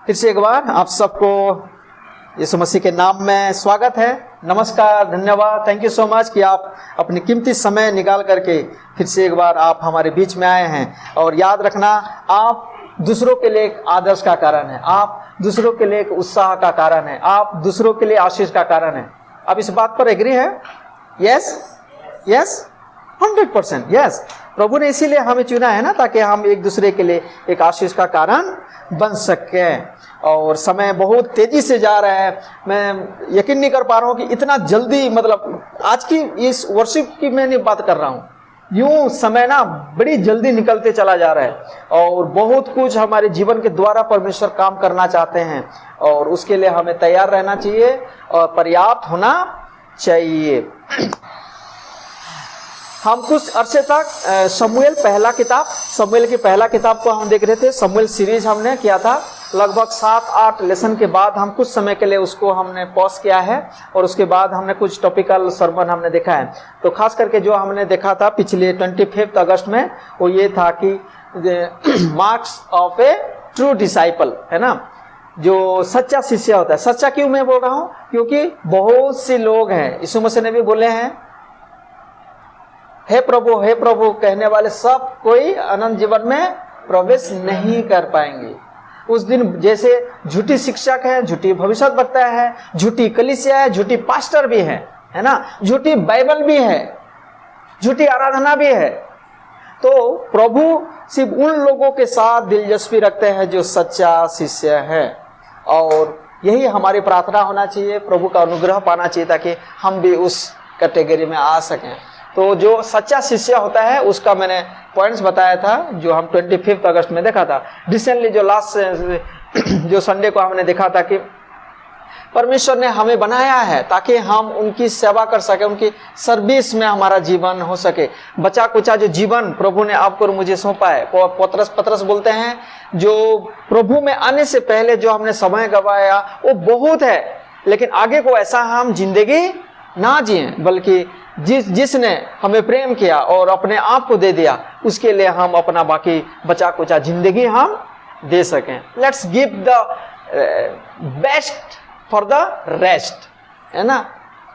फिर से एक बार आप सबको यीशु मसीह के नाम में स्वागत है। नमस्कार, धन्यवाद, थैंक यू सो मच कि आप अपनी कीमती समय निकाल करके फिर से एक बार आप हमारे बीच में आए हैं। और याद रखना, आप दूसरों के लिए एक आदर्श का कारण है, आप दूसरों के लिए एक उत्साह का कारण है, आप दूसरों के लिए आशीष का कारण है। आप इस बात पर एग्री है? Yes yes 100% yes. प्रभु ने इसीलिए हमें चुना है ना, ताकि हम एक दूसरे के लिए एक आशीष का कारण बन सकें। और समय बहुत तेजी से जा रहा है, मैं यकीन नहीं कर पा रहा हूँ कि इतना जल्दी, मतलब आज की इस वर्षिप की मैं नहीं बात कर रहा हूँ, यूं समय ना बड़ी जल्दी निकलते चला जा रहा है। और बहुत कुछ हमारे जीवन के द्वारा परमेश्वर काम करना चाहते हैं, और उसके लिए हमें तैयार रहना चाहिए और पर्याप्त होना चाहिए। हम कुछ अरसे तक शमूएल की पहला किताब को हम देख रहे थे। शमूएल सीरीज हमने किया था, लगभग 7-8 लेसन के बाद हम कुछ समय के लिए उसको हमने पॉज किया है, और उसके बाद हमने कुछ टॉपिकल सर्मन हमने देखा है। तो खास करके जो हमने देखा था पिछले 25 अगस्त में, वो ये था कि marks of A true disciple, है ना, जो सच्चा शिष्य होता है। सच्चा क्यों मैं बोल रहा हूँ? क्योंकि बहुत से लोग हैं, यीशु मसीह ने भी बोले हैं, हे प्रभु कहने वाले सब कोई अनंत जीवन में प्रवेश नहीं कर पाएंगे। उस दिन जैसे झूठी शिक्षक है, झूठी भविष्यवक्ता है, झूठी कलीसिया है, झूठी पास्टर भी है ना, झूठी बाइबल भी है, झूठी आराधना भी है। तो प्रभु सिर्फ उन लोगों के साथ दिलचस्पी रखते हैं जो सच्चा शिष्य है, और यही हमारी प्रार्थना होना चाहिए। प्रभु का अनुग्रह पाना चाहिए ताकि हम भी उस कैटेगरी में आ सकें। तो जो सच्चा शिष्य होता है उसका मैंने पॉइंट्स बताया था, जो हम 25 अगस्त में देखा था। रिसेंटली जो लास्ट जो संडे को हमने देखा था कि परमेश्वर ने हमें बनाया है ताकि हम उनकी सेवा कर सके, उनकी सर्विस में हमारा जीवन हो सके। बचा कुचा जो जीवन प्रभु ने आपको और मुझे सौंपा है, पतरस बोलते हैं, जो प्रभु में आने से पहले जो हमने समय गवाया वो बहुत है, लेकिन आगे को ऐसा हम जिंदगी ना जिए, बल्कि जिसने हमें प्रेम किया और अपने आप को दे दिया, उसके लिए हम अपना बाकी बचा कुचा जिंदगी हम दे सकें। Let's give the best for the rest, है ना।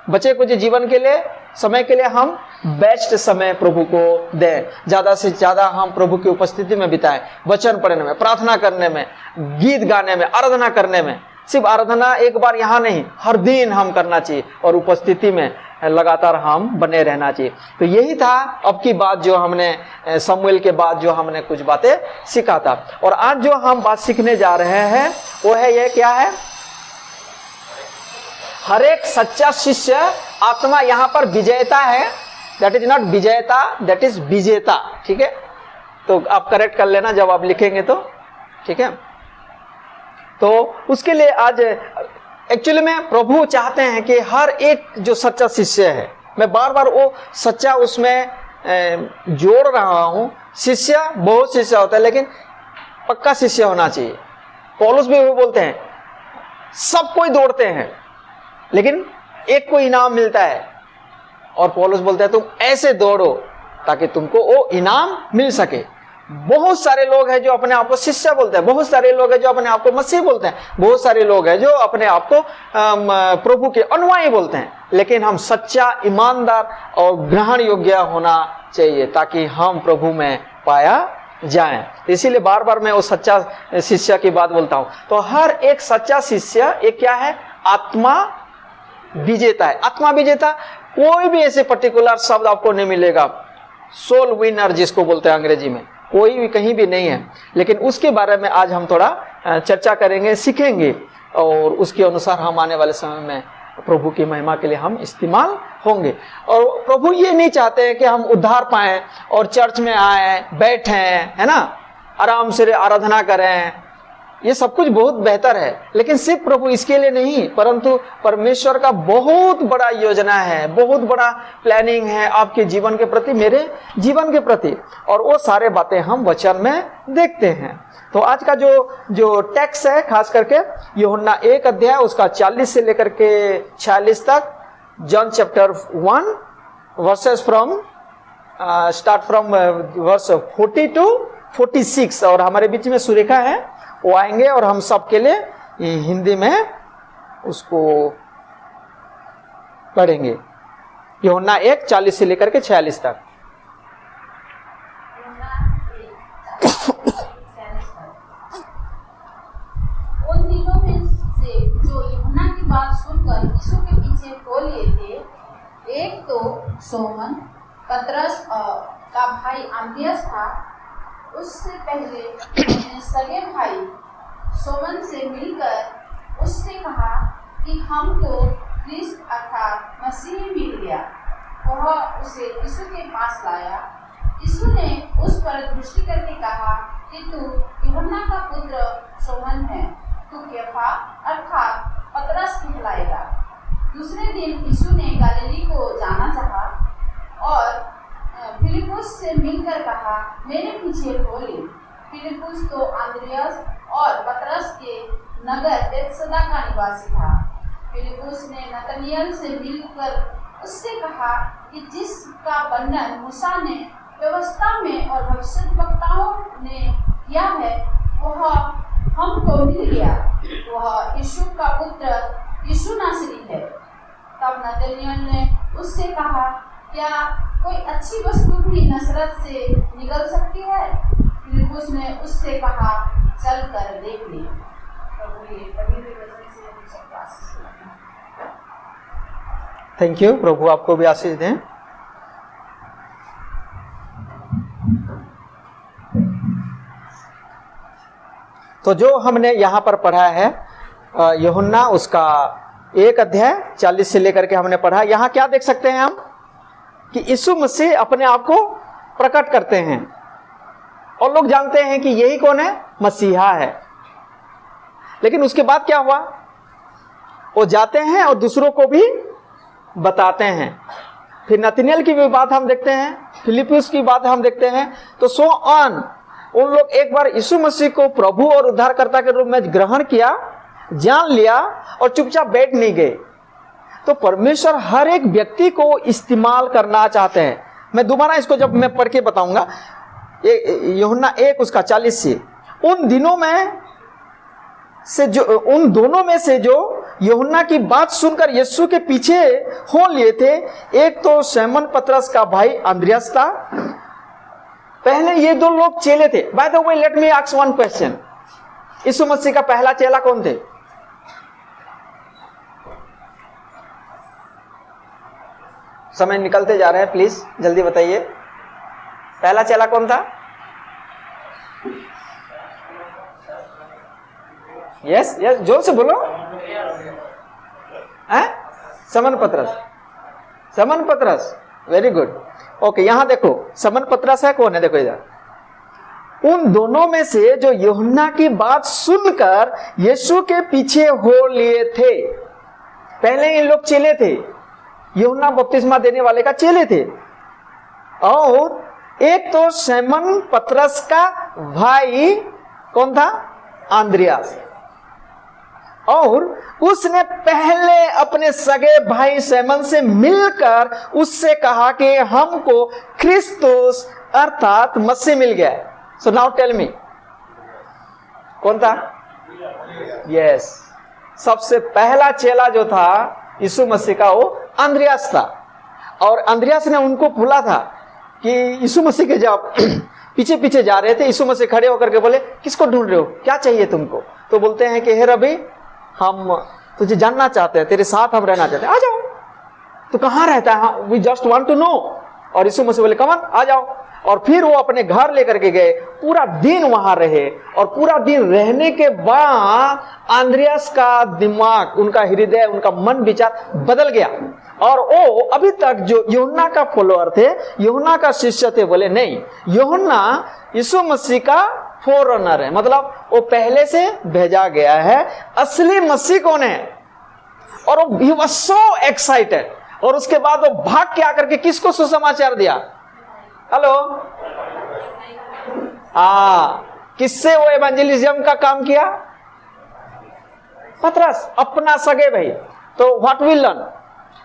बचे कुछ जीवन के लिए, समय के लिए हम बेस्ट समय प्रभु को दें। ज्यादा से ज्यादा हम प्रभु की उपस्थिति में बिताएं, वचन पढ़ने में, प्रार्थना करने में, गीत गाने में, आराधना करने में। सिर्फ आराधना एक बार यहाँ नहीं, हर दिन हम करना चाहिए, और उपस्थिति में लगातार हम बने रहना चाहिए। तो यही था अब की बात जो हमने शमूएल के बाद जो हमने कुछ बातें सीखा था। और आज जो हम बात सीखने जा रहे हैं वो है, ये क्या है? हर एक सच्चा शिष्य आत्मा यहाँ पर विजेता है। दैट इज नॉट विजेता, दैट इज विजेता। ठीक है, तो आप करेक्ट कर लेना जब आप लिखेंगे तो, ठीक है। तो उसके लिए आज एक्चुअली में प्रभु चाहते हैं कि हर एक जो सच्चा शिष्य है, मैं बार बार वो सच्चा उसमें जोड़ रहा हूं। शिष्य बहुत शिष्य होता है, लेकिन पक्का शिष्य होना चाहिए। पौलुस भी वो बोलते हैं, सब कोई दौड़ते हैं लेकिन एक को इनाम मिलता है, और पौलुस बोलता है तुम ऐसे दौड़ो ताकि तुमको वो इनाम मिल सके। बहुत सारे लोग हैं जो अपने आप को शिष्य बोलते हैं, बहुत सारे लोग हैं जो अपने आप को मसीह बोलते हैं, बहुत सारे लोग हैं जो अपने आप को प्रभु के अनुयायी बोलते हैं, लेकिन हम सच्चा, ईमानदार और ग्रहण योग्य होना चाहिए ताकि हम प्रभु में पाया जाए। इसीलिए बार बार मैं वो सच्चा शिष्य की बात बोलता हूं। तो हर एक सच्चा शिष्य एक क्या है? आत्मा विजेता है। आत्मा विजेता, कोई भी ऐसे पर्टिकुलर शब्द आपको नहीं मिलेगा। सोल विनर जिसको बोलते हैं अंग्रेजी में, कोई भी कहीं भी नहीं है, लेकिन उसके बारे में आज हम थोड़ा चर्चा करेंगे, सीखेंगे, और उसके अनुसार हम आने वाले समय में प्रभु की महिमा के लिए हम इस्तेमाल होंगे। और प्रभु ये नहीं चाहते हैं कि हम उद्धार पाएं और चर्च में आए, बैठें, है ना, आराम से आराधना करें। ये सब कुछ बहुत बेहतर है, लेकिन सिर्फ प्रभु इसके लिए नहीं, परंतु परमेश्वर का बहुत बड़ा योजना है, बहुत बड़ा प्लानिंग है आपके जीवन के प्रति, मेरे जीवन के प्रति, और वो सारे बातें हम वचन में देखते हैं। तो आज का जो टेक्स्ट है, खास करके यूहन्ना 1 अध्याय उसका 40 से लेकर के 46 तक, John chapter 1 verses from start from verse 40 to 46, और हमारे बीच में सुरेखा है वो आएंगे और हम सबके लिए हिंदी में उसको पढ़ेंगे। यूहन्ना 1:40 से लेकर के 46 तक। उन दिनों में से जो यूहन्ना की बात सुनकर यीशु के पीछे हो लिए थे, एक तो सोमन पतरस का भाई अंद्रियास था। उससे पहले अपने सगे भाई सोमन से मिलकर उससे कहा कि हमको क्रिस्त अर्थात मसीह मिल गया। वह उसे यीशु के पास लाया। यीशु ने उस पर दृष्टि करके कहा कि तू यूहन्ना का पुत्र सोमन है, तू केफा अर्थात पतरस कहलाएगा। दूसरे दिन यीशु ने गलीली को जाना चाहा और फिलिपुस से मिलकर कहा, मेरे पीछे हो ले। फिलिपुस तो अंद्रियास और पतरस के नगर बेतसदा का निवासी था। फिलिपुस ने नतनिएल से मिलकर उससे कहा कि जिसका वर्णन मूसा ने व्यवस्था में और भविष्यद्वक्ताओं ने किया है, वह हमको मिल गया। वह यीशु का पुत्र यीशु नासरी है। तब नतनिएल ने उससे कहा, क्या कोई अच्छी वस्तु भी नसरत से निकल सकती है? फिलिपुस ने उससे कहा, चल कर देख ले। प्रभु ये पवित्र वचन से हम सबको आशीष दें। Thank you. प्रभु आपको भी आशीष दें। तो जो हमने यहाँ पर पढ़ा है यूहन्ना उसका 1:40 से लेकर के हमने पढ़ा। यहाँ क्या देख सकते हैं हम कि यीशु मसीह अपने आप को प्रकट करते हैं और लोग जानते हैं कि यही कौन है, मसीहा है। लेकिन उसके बाद क्या हुआ, वो जाते हैं और दूसरों को भी बताते हैं। फिर नतनिएल की भी बात हम देखते हैं, फिलिपुस की बात हम देखते हैं। तो सो ऑन उन लोग एक बार यीशु मसीह को प्रभु और उद्धारकर्ता के रूप में ग्रहण किया, जान लिया और चुपचाप बैठ नहीं गए। तो परमेश्वर हर एक व्यक्ति को इस्तेमाल करना चाहते हैं। मैं दोबारा इसको जब मैं पढ़ के बताऊंगा, यूहन्ना 1:40 से उन दोनों में से जो यूहन्ना की बात सुनकर यीशु के पीछे हो लिए थे, एक तो शमौन पतरस का भाई अंद्रियास था। पहले ये दो लोग चेले थे। By the way let me ask one question, यीशु मसीह का पहला चेला कौन थे? समय निकलते जा रहे हैं, प्लीज जल्दी बताइए। पहला चेला कौन था? यस यस, जोर से बोलो। शमौन पतरस, वेरी गुड। ओके, यहां देखो शमौन पतरस है, कौन है? देखो इधर। उन दोनों में से जो यूहन्ना की बात सुनकर यीशु के पीछे हो लिए थे। पहले ये लोग चेले थे, यूहन्ना बपतिस्मा देने वाले का चेले थे। और एक तो शमौन पतरस का भाई कौन था? अंद्रियास। और उसने पहले अपने सगे भाई शमौन से मिलकर उससे कहा कि हमको क्रिस्तुस अर्थात मसीह मिल गया। सो नाउ टेल मी, कौन था? यस, सबसे पहला चेला जो था यीशु मसीह का, वो अंद्रियास था। और अंद्रियास ने उनको बोला था कि यीशु मसीह के जब पीछे पीछे जा रहे थे, यीशु मसीह खड़े होकर के बोले, किसको ढूंढ रहे हो, क्या चाहिए तुमको? तो बोलते हैं कि हे रबी, हम तुझे जानना चाहते हैं, तेरे साथ हम रहना चाहते हैं, आ जाओ। तो कहाँ रहता है? We just want to know. और यीशु मसीह बोले, कम ऑन, आ जाओ। और फिर वो अपने घर लेकर के गए, पूरा दिन वहां रहे। और पूरा दिन रहने के बाद अंद्रियास का दिमाग, उनका हृदय, उनका मन विचार बदल गया। और वो अभी तक जो यूहन्ना का फॉलोअर थे, यूहन्ना का शिष्य थे, बोले नहीं, यूहन्ना यीशु मसीह का फोरनर है, मतलब वो पहले से भेजा गया है। असली मसीह कौन है? और he was so excited। और उसके बाद वो भाग के आकर के किसको सुसमाचार दिया? हेलो, किससे वो एवेंजलिज्म का काम किया? पतरस, अपना सगे भाई। तो व्हाट वी लर्न,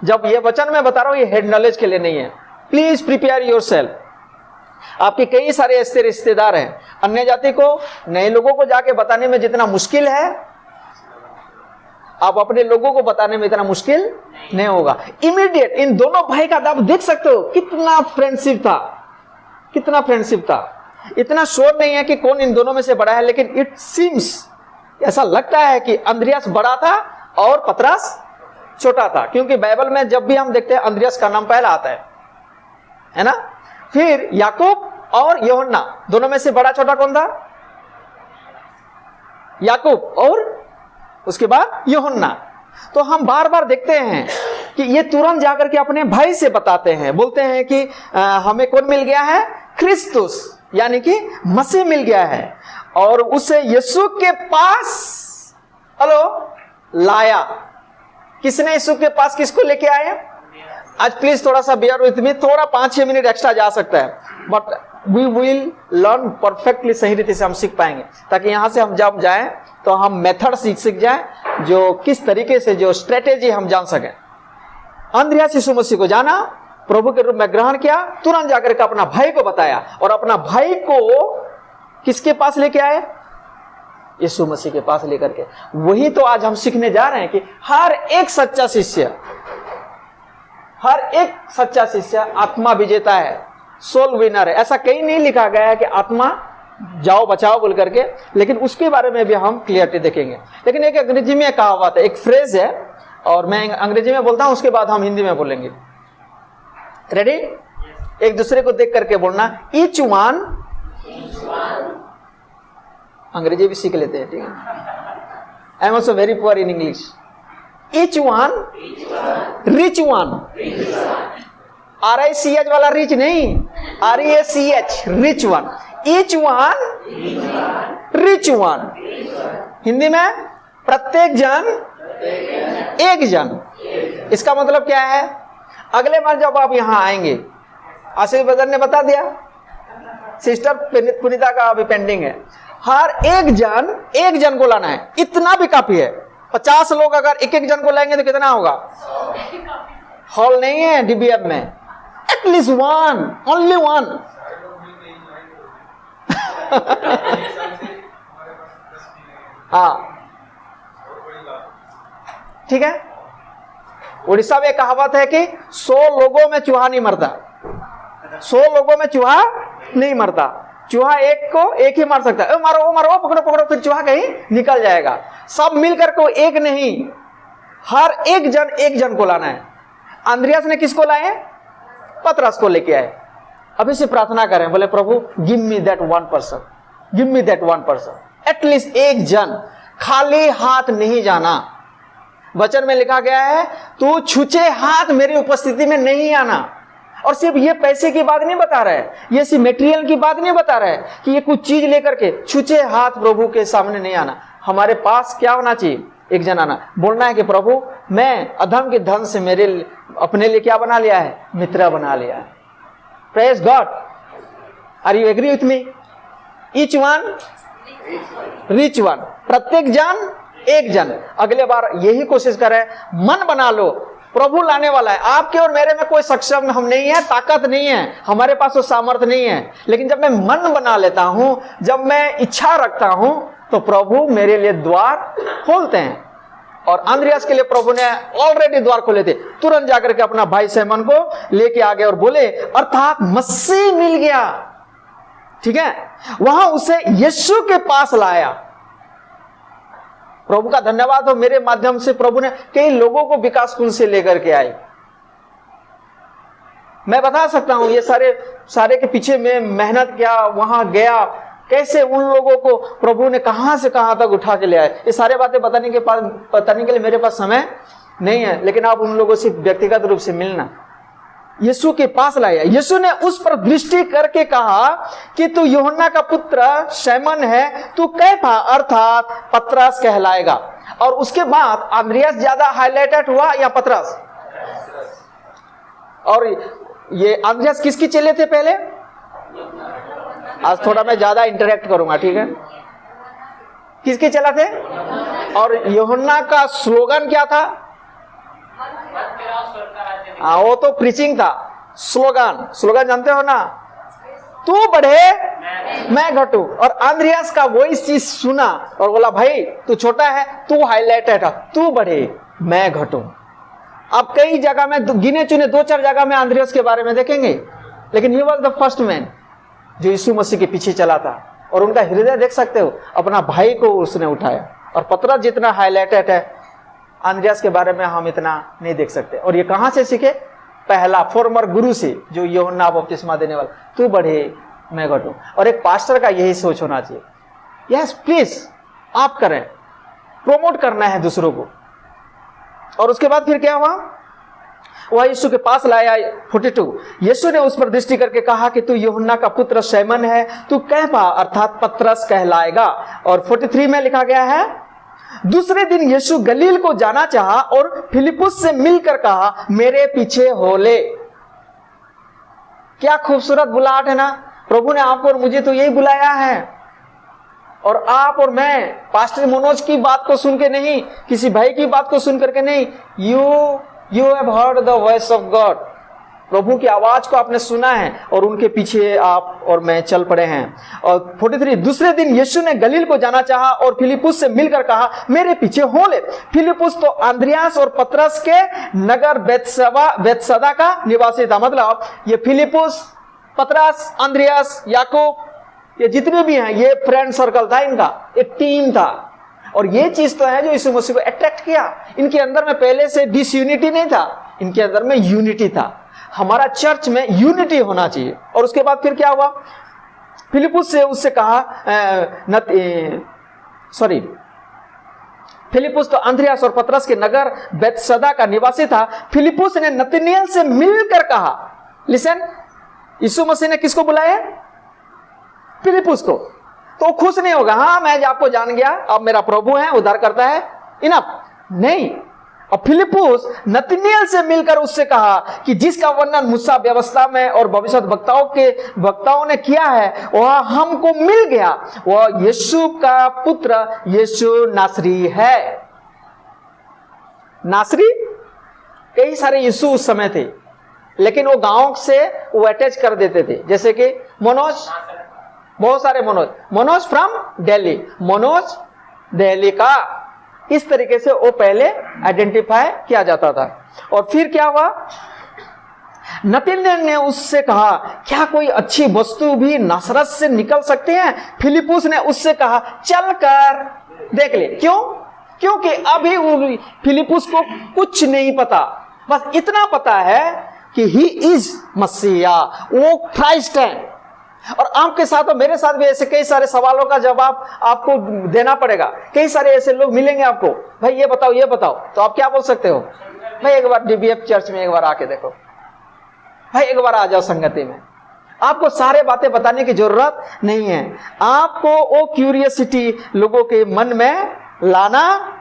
जब ये वचन मैं बता रहा हूं, ये हेड नॉलेज के लिए नहीं है, प्लीज प्रिपेयर योरसेल्फ। आपके कई सारे ऐसे रिश्तेदार हैं, अन्य जाति को, नए लोगों को जाके बताने में जितना मुश्किल है, आप अपने लोगों को बताने में इतना मुश्किल नहीं होगा। इमीडिएट इन दोनों भाई का आप देख सकते हो कितना फ्रेंडशिप था, कितना फ्रेंडशिप था। इतना श्योर नहीं है कि कौन इन दोनों में से बड़ा है, लेकिन इट सीम्स, ऐसा लगता है कि अंद्रियास बड़ा था और पतरस छोटा था, क्योंकि बाइबल में जब भी हम देखते हैं अंद्रियास का नाम पहला आता है ना। फिर याकूब और यूहन्ना, दोनों में से बड़ा छोटा कौन था? याकूब, और उसके बाद यूहन्ना। तो हम बार बार देखते हैं कि ये तुरंत जाकर के अपने भाई से बताते हैं, बोलते हैं कि हमें कौन मिल गया है? क्रिस्तुस, यानी कि मसीह मिल गया है, और उसे यीशु के पास लाया। किसने यीशु के पास किसको लेके आया? आज प्लीज थोड़ा सा बेयर विथ मी, थोड़ा 5-6 मिनट एक्स्ट्रा जा सकता है, but we will learn perfectly, सही रीति से हम सीख पाएंगे, ताकि यहां से हम जब जाएं तो हम मेथड सीख जाएं, जो किस तरीके से, जो स्ट्रेटेजी हम जान सकें। अंद्रियास यीशु मसीह को जाना, प्रभु के रूप में ग्रहण किया, तुरंत जाकर के अपना भाई को बताया, और अपना भाई को किसके पास लेके आए? यीशु मसीह के पास लेकर के। वही तो आज हम सीखने जा रहे हैं कि हर एक सच्चा शिष्य आत्मा विजेता है, सोल विनर है। ऐसा कहीं नहीं लिखा गया है कि आत्मा जाओ बचाओ बोल करके, लेकिन उसके बारे में भी हम क्लियरिटी देखेंगे। लेकिन एक अंग्रेजी में कहावत है, एक फ्रेज है, और मैं अंग्रेजी में बोलता हूं, उसके बाद हम हिंदी में बोलेंगे। रेडी? एक दूसरे को देख करके बोलना, ईच वन, अंग्रेजी भी सीख लेते हैं, ठीक है? I am also very poor in English. Each one, rich one, RICH वाला रिच नहीं, REACH, rich one. Each one, rich one. Hindi में प्रत्येक जन एक जन। इसका मतलब क्या है? अगले बार जब आप यहां आएंगे, आशीष बदर ने बता दिया, सिस्टर पुनीता का अभी पेंडिंग है, हर एक जन को लाना है, इतना भी काफी है। 50 लोग अगर एक जन को लाएंगे तो कितना होगा? हॉल नहीं है DBM में, एटलीस्ट वन, ओनली वन। हाँ, ठीक है। उड़ीसा में कहावत है कि 100 लोगों में चूहा नहीं मरता, 100 लोगों में चूहा नहीं मरता। चूहा एक ही मार सकता है, मारो मारो, पकड़ो पकड़ो, फिर चूहा कहीं निकल जाएगा। सब मिलकर को एक नहीं, हर एक जन को लाना है। अंद्रियास ने किसको लाए? पतरस को लेके आए। अभी से प्रार्थना करें, बोले प्रभु give me that one person, give me that one person, at least एक जन। खाली हाथ नहीं जाना। वचन में लिखा गया है, तू छूछे हाथ मेरी उपस्थिति में नहीं आना। और सिर्फ ये पैसे की बात नहीं बता रहा है, ये सिर्फ मटेरियल की बात नहीं बता रहा है कि ये कुछ चीज लेकर के छूछे हाथ प्रभु के सामने नहीं आना। हमारे पास क्या होना चाहिए? एक जन आना, बोलना है कि प्रभु मैं अधम के धन से मेरे अपने लिए क्या बना लिया है? मित्र बना लिया है। Praise God. Are you agree with me? Each one, rich one, प्रत्येक जन एक जन। अगले बार यही कोशिश करें, मन बना लो, प्रभु लाने वाला है। आपके और मेरे में कोई सक्षम हम नहीं है, ताकत नहीं है, हमारे पास वो सामर्थ्य नहीं है, लेकिन जब मैं मन बना लेता हूं, जब मैं इच्छा रखता हूं, तो प्रभु मेरे लिए द्वार खोलते हैं। और अंद्रियास के लिए प्रभु ने ऑलरेडी द्वार खोले थे। तुरंत जाकर के अपना भाई सैमन को लेके आ गए और बोले, अर्थात मसीह मिल गया, ठीक है। वहां उसे यीशु के पास लाया। प्रभु का धन्यवाद हो, मेरे माध्यम से प्रभु ने कई लोगों को विकास कुंज से लेकर के आए। मैं बता सकता हूं ये सारे के पीछे में मेहनत किया, वहां गया, कैसे उन लोगों को प्रभु ने कहां से कहां तक उठा के ले आए। ये सारे बातें बताने के लिए मेरे पास समय नहीं है, लेकिन आप उन लोगों से व्यक्तिगत रूप से मिलना। यीशु के पास लाया। यीशु ने उस पर दृष्टि करके कहा कि तू यूहन्ना का पुत्र शैमन है, तू कैफा अर्थात पतरस कहलाएगा। और उसके बाद अंद्रियास ज्यादा हाईलाइटेड हुआ या पतरस? और ये अंद्रियास किसकी चेले थे पहले? आज थोड़ा मैं ज्यादा इंटरेक्ट करूंगा, ठीक है। किसके चेला थे? और यूहन्ना का स्लोगन क्या था? वो तो प्रीचिंग था। स्लोगन जानते हो ना? तू बढ़े मैं घटू। और आंद्रियास का वही चीज सुना और बोला भाई तू छोटा है, तू हाईलाइटेड है, तू बढ़े मैं घटू। आप कई जगह में गिने चुने 2-4 जगह में आंद्रियास के बारे में देखेंगे, लेकिन he was the first man जो यीशु मसीह के पीछे चला था। और उनका हृदय देख सकते हो, अपना भाई को उसने उठाया। और पतरस जितना हाईलाइटेड है, आंद्रियास के बारे में हम इतना नहीं देख सकते। और ये कहां से सीखे? पहला फॉर्मर गुरु से, जो यूहन्ना बपतिस्मा देने वाला, तू बढ़े मैं घटूं। और एक पास्टर का यही सोच होना चाहिए। यस प्लीज आप करें, प्रोमोट करना है दूसरों को। और उसके बाद फिर क्या हुआ? वह यीशु के पास लाया 42। यीशु ने उस पर दृष्टि करके कहा कि तू यूहन्ना का पुत्र शैमन है, तू कैफा अर्थात पतरस कहलाएगा। और 43 में लिखा गया है, दूसरे दिन यीशु गलील को जाना चाहा और फिलिपुस से मिलकर कहा मेरे पीछे हो ले। क्या खूबसूरत बुलाहट है ना। प्रभु ने आपको और मुझे तो यही बुलाया है। और आप और मैं पास्टर मनोज की बात को सुन के नहीं, किसी भाई की बात को सुन करके नहीं, you have heard the voice of God. प्रभु की आवाज को आपने सुना है और उनके पीछे आप और मैं चल पड़े हैं। और 43, दूसरे दिन यीशु ने गलील को जाना चाहा और फिलिपुस से मिलकर कहा मेरे पीछे हो ले। फिलिपुस तो आंद्रियास और पतरस के नगर बेतसदा का निवासी था। मतलब ये फिलिपुस, पतरस, आंद्रियास, याकूब, ये जितने भी हैं, ये फ्रेंड सर्कल था इनका, एक टीम था। और ये चीज तो है जो यीशु मसीह को अट्रैक्ट किया। इनके अंदर में पहले से डिसयूनिटी नहीं था, इनके अंदर में यूनिटी था। हमारा चर्च में यूनिटी होना चाहिए। और उसके बाद फिर क्या हुआ? फिलिपुस से उससे कहा फिलिपुस तो आंद्रियास और पतरस के नगर बेतसदा का निवासी था। फिलिपुस ने नतनिएल से मिलकर कहा, लिसन, यीशु मसीह ने किसको बुलाया? फिलिपुस को। तो खुश नहीं होगा, हाँ मैं आपको जान गया, अब मेरा प्रभु है, उद्धार करता है, इनफ नहीं। और फिलिपुस नतनिएल से मिलकर उससे कहा कि जिसका वर्णन मूसा व्यवस्था में और भविष्य वक्ताओं ने किया है वह हमको मिल गया। वह यीशु का पुत्र यीशु नासरी है। नासरी, कई सारे यीशु उस समय थे, लेकिन वो गांव से वो अटैच कर देते थे। जैसे कि मनोज, बहुत सारे मनोज फ्रॉम दिल्ली, मनोज दिल्ली का, इस तरीके से वो पहले आइडेंटिफाई किया जाता था। और फिर क्या हुआ? नतनिएल ने उससे कहा क्या कोई अच्छी वस्तु भी नासरत से निकल सकते हैं? फिलिपुस ने उससे कहा चल कर देख ले। क्यों? क्योंकि अभी फिलिपुस को कुछ नहीं पता, बस इतना पता है कि ही इज मसीहा, वो क्राइस्ट है। और आपके साथ और मेरे साथ भी ऐसे कई सारे सवालों का जवाब आपको देना पड़ेगा। कई सारे ऐसे लोग मिलेंगे आपको, भाई ये बताओ ये बताओ, तो आप क्या बोल सकते हो? भाई एक बार डीबीएफ चर्च में एक बार आके देखो, भाई एक बार आ जाओ संगति में। आपको सारे बातें बताने की जरूरत नहीं है, आपको वो क्यूरियसिटी लोगों के मन में लाना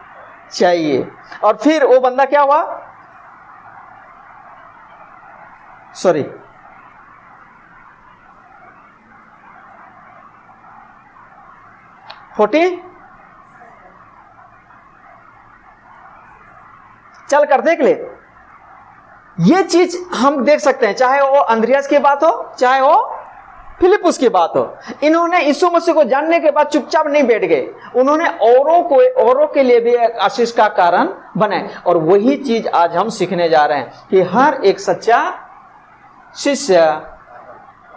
चाहिए। और फिर वो बंदा क्या हुआ? 40 चल कर देख ले। ये चीज हम देख सकते हैं, चाहे वो आंद्रियास की बात हो, चाहे वो फिलिपुस की बात हो। इन्होंने यीशु मसीह को जानने के बाद चुपचाप नहीं बैठ गए, उन्होंने औरों के लिए भी एक आशीष का कारण बने। और वही चीज आज हम सीखने जा रहे हैं कि हर एक सच्चा शिष्य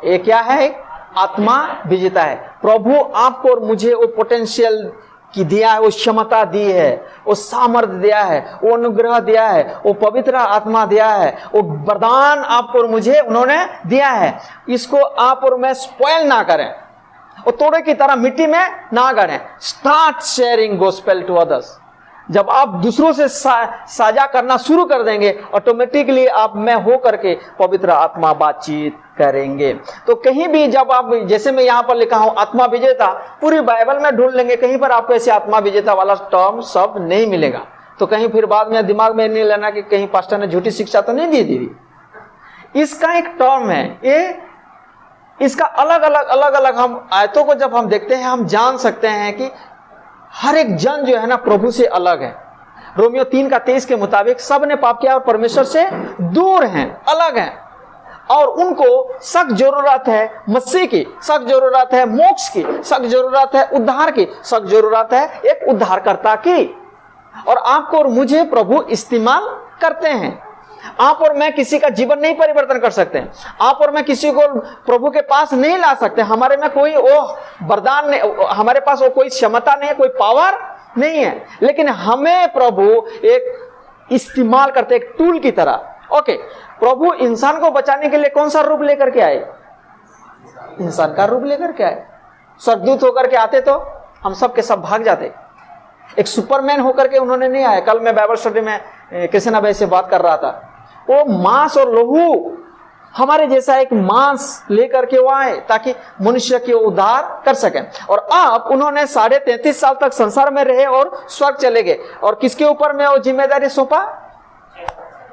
ये क्या है? आत्मा विजेता है। प्रभु आपको और मुझे वो पोटेंशियल की दिया है, वो क्षमता दी है, वो सामर्थ्य दिया है, वो अनुग्रह दिया है, वो पवित्र आत्मा दिया है, वो वरदान आपको और मुझे उन्होंने दिया है। इसको आप और मैं स्पॉइल ना करें, वो तोड़े की तरह मिट्टी में ना गड़ें। Start sharing gospel to others. जब आप दूसरों से साझा करना शुरू कर देंगे, ऑटोमेटिकली आप में हो करके पवित्र आत्मा बातचीत करेंगे। तो कहीं भी जब आप, जैसे मैं यहाँ पर लिखा हूं आत्मा विजेता, पूरी बाइबल में ढूंढ लेंगे, कहीं पर आपको ऐसे आत्मा विजेता वाला टर्म शब्द नहीं मिलेगा। तो कहीं फिर बाद में दिमाग में नहीं लेना कि कहीं पास्टर ने झूठी शिक्षा तो नहीं दी। इसका एक टर्म है, ये इसका अलग अलग हम आयतों को जब हम देखते हैं, हम जान सकते हैं कि हर एक जन जो है ना प्रभु से अलग है। रोमियो 3:23 के मुताबिक सब ने पाप किया और परमेश्वर से दूर हैं, अलग हैं। और उनको सख्त जरूरत है मसीह की, सख्त जरूरत है मोक्ष की, सख्त जरूरत है उद्धार की, सख्त जरूरत है एक उद्धारकर्ता की। और आपको और मुझे प्रभु इस्तेमाल करते हैं। आप और मैं किसी का जीवन नहीं परिवर्तन कर सकते, आप और मैं किसी को प्रभु के पास नहीं ला सकते। हमारे में कोई वो वरदान नहीं, हमारे पास वो कोई क्षमता नहीं है, कोई पावर नहीं है, लेकिन हमें प्रभु एक इस्तेमाल करते, एक टूल की तरह। ओके, प्रभु इंसान को बचाने के लिए कौन सा रूप लेकर के आए? इंसान का रूप लेकर के आए। स्वर्गदूत होकर के आते तो हम सब के सब भाग जाते। एक सुपरमैन होकर के उन्होंने नहीं आए। कल मैं बाइबल स्टडी में कृष्णा भाई से बात कर रहा था, वो मांस और लहू हमारे जैसा एक मांस लेकर के वो आए ताकि मनुष्य के उद्धार कर सकें। और अब उन्होंने 33.5 साल तक संसार में रहे और स्वर्ग चले गए। और किसके ऊपर में वो जिम्मेदारी सौंपा?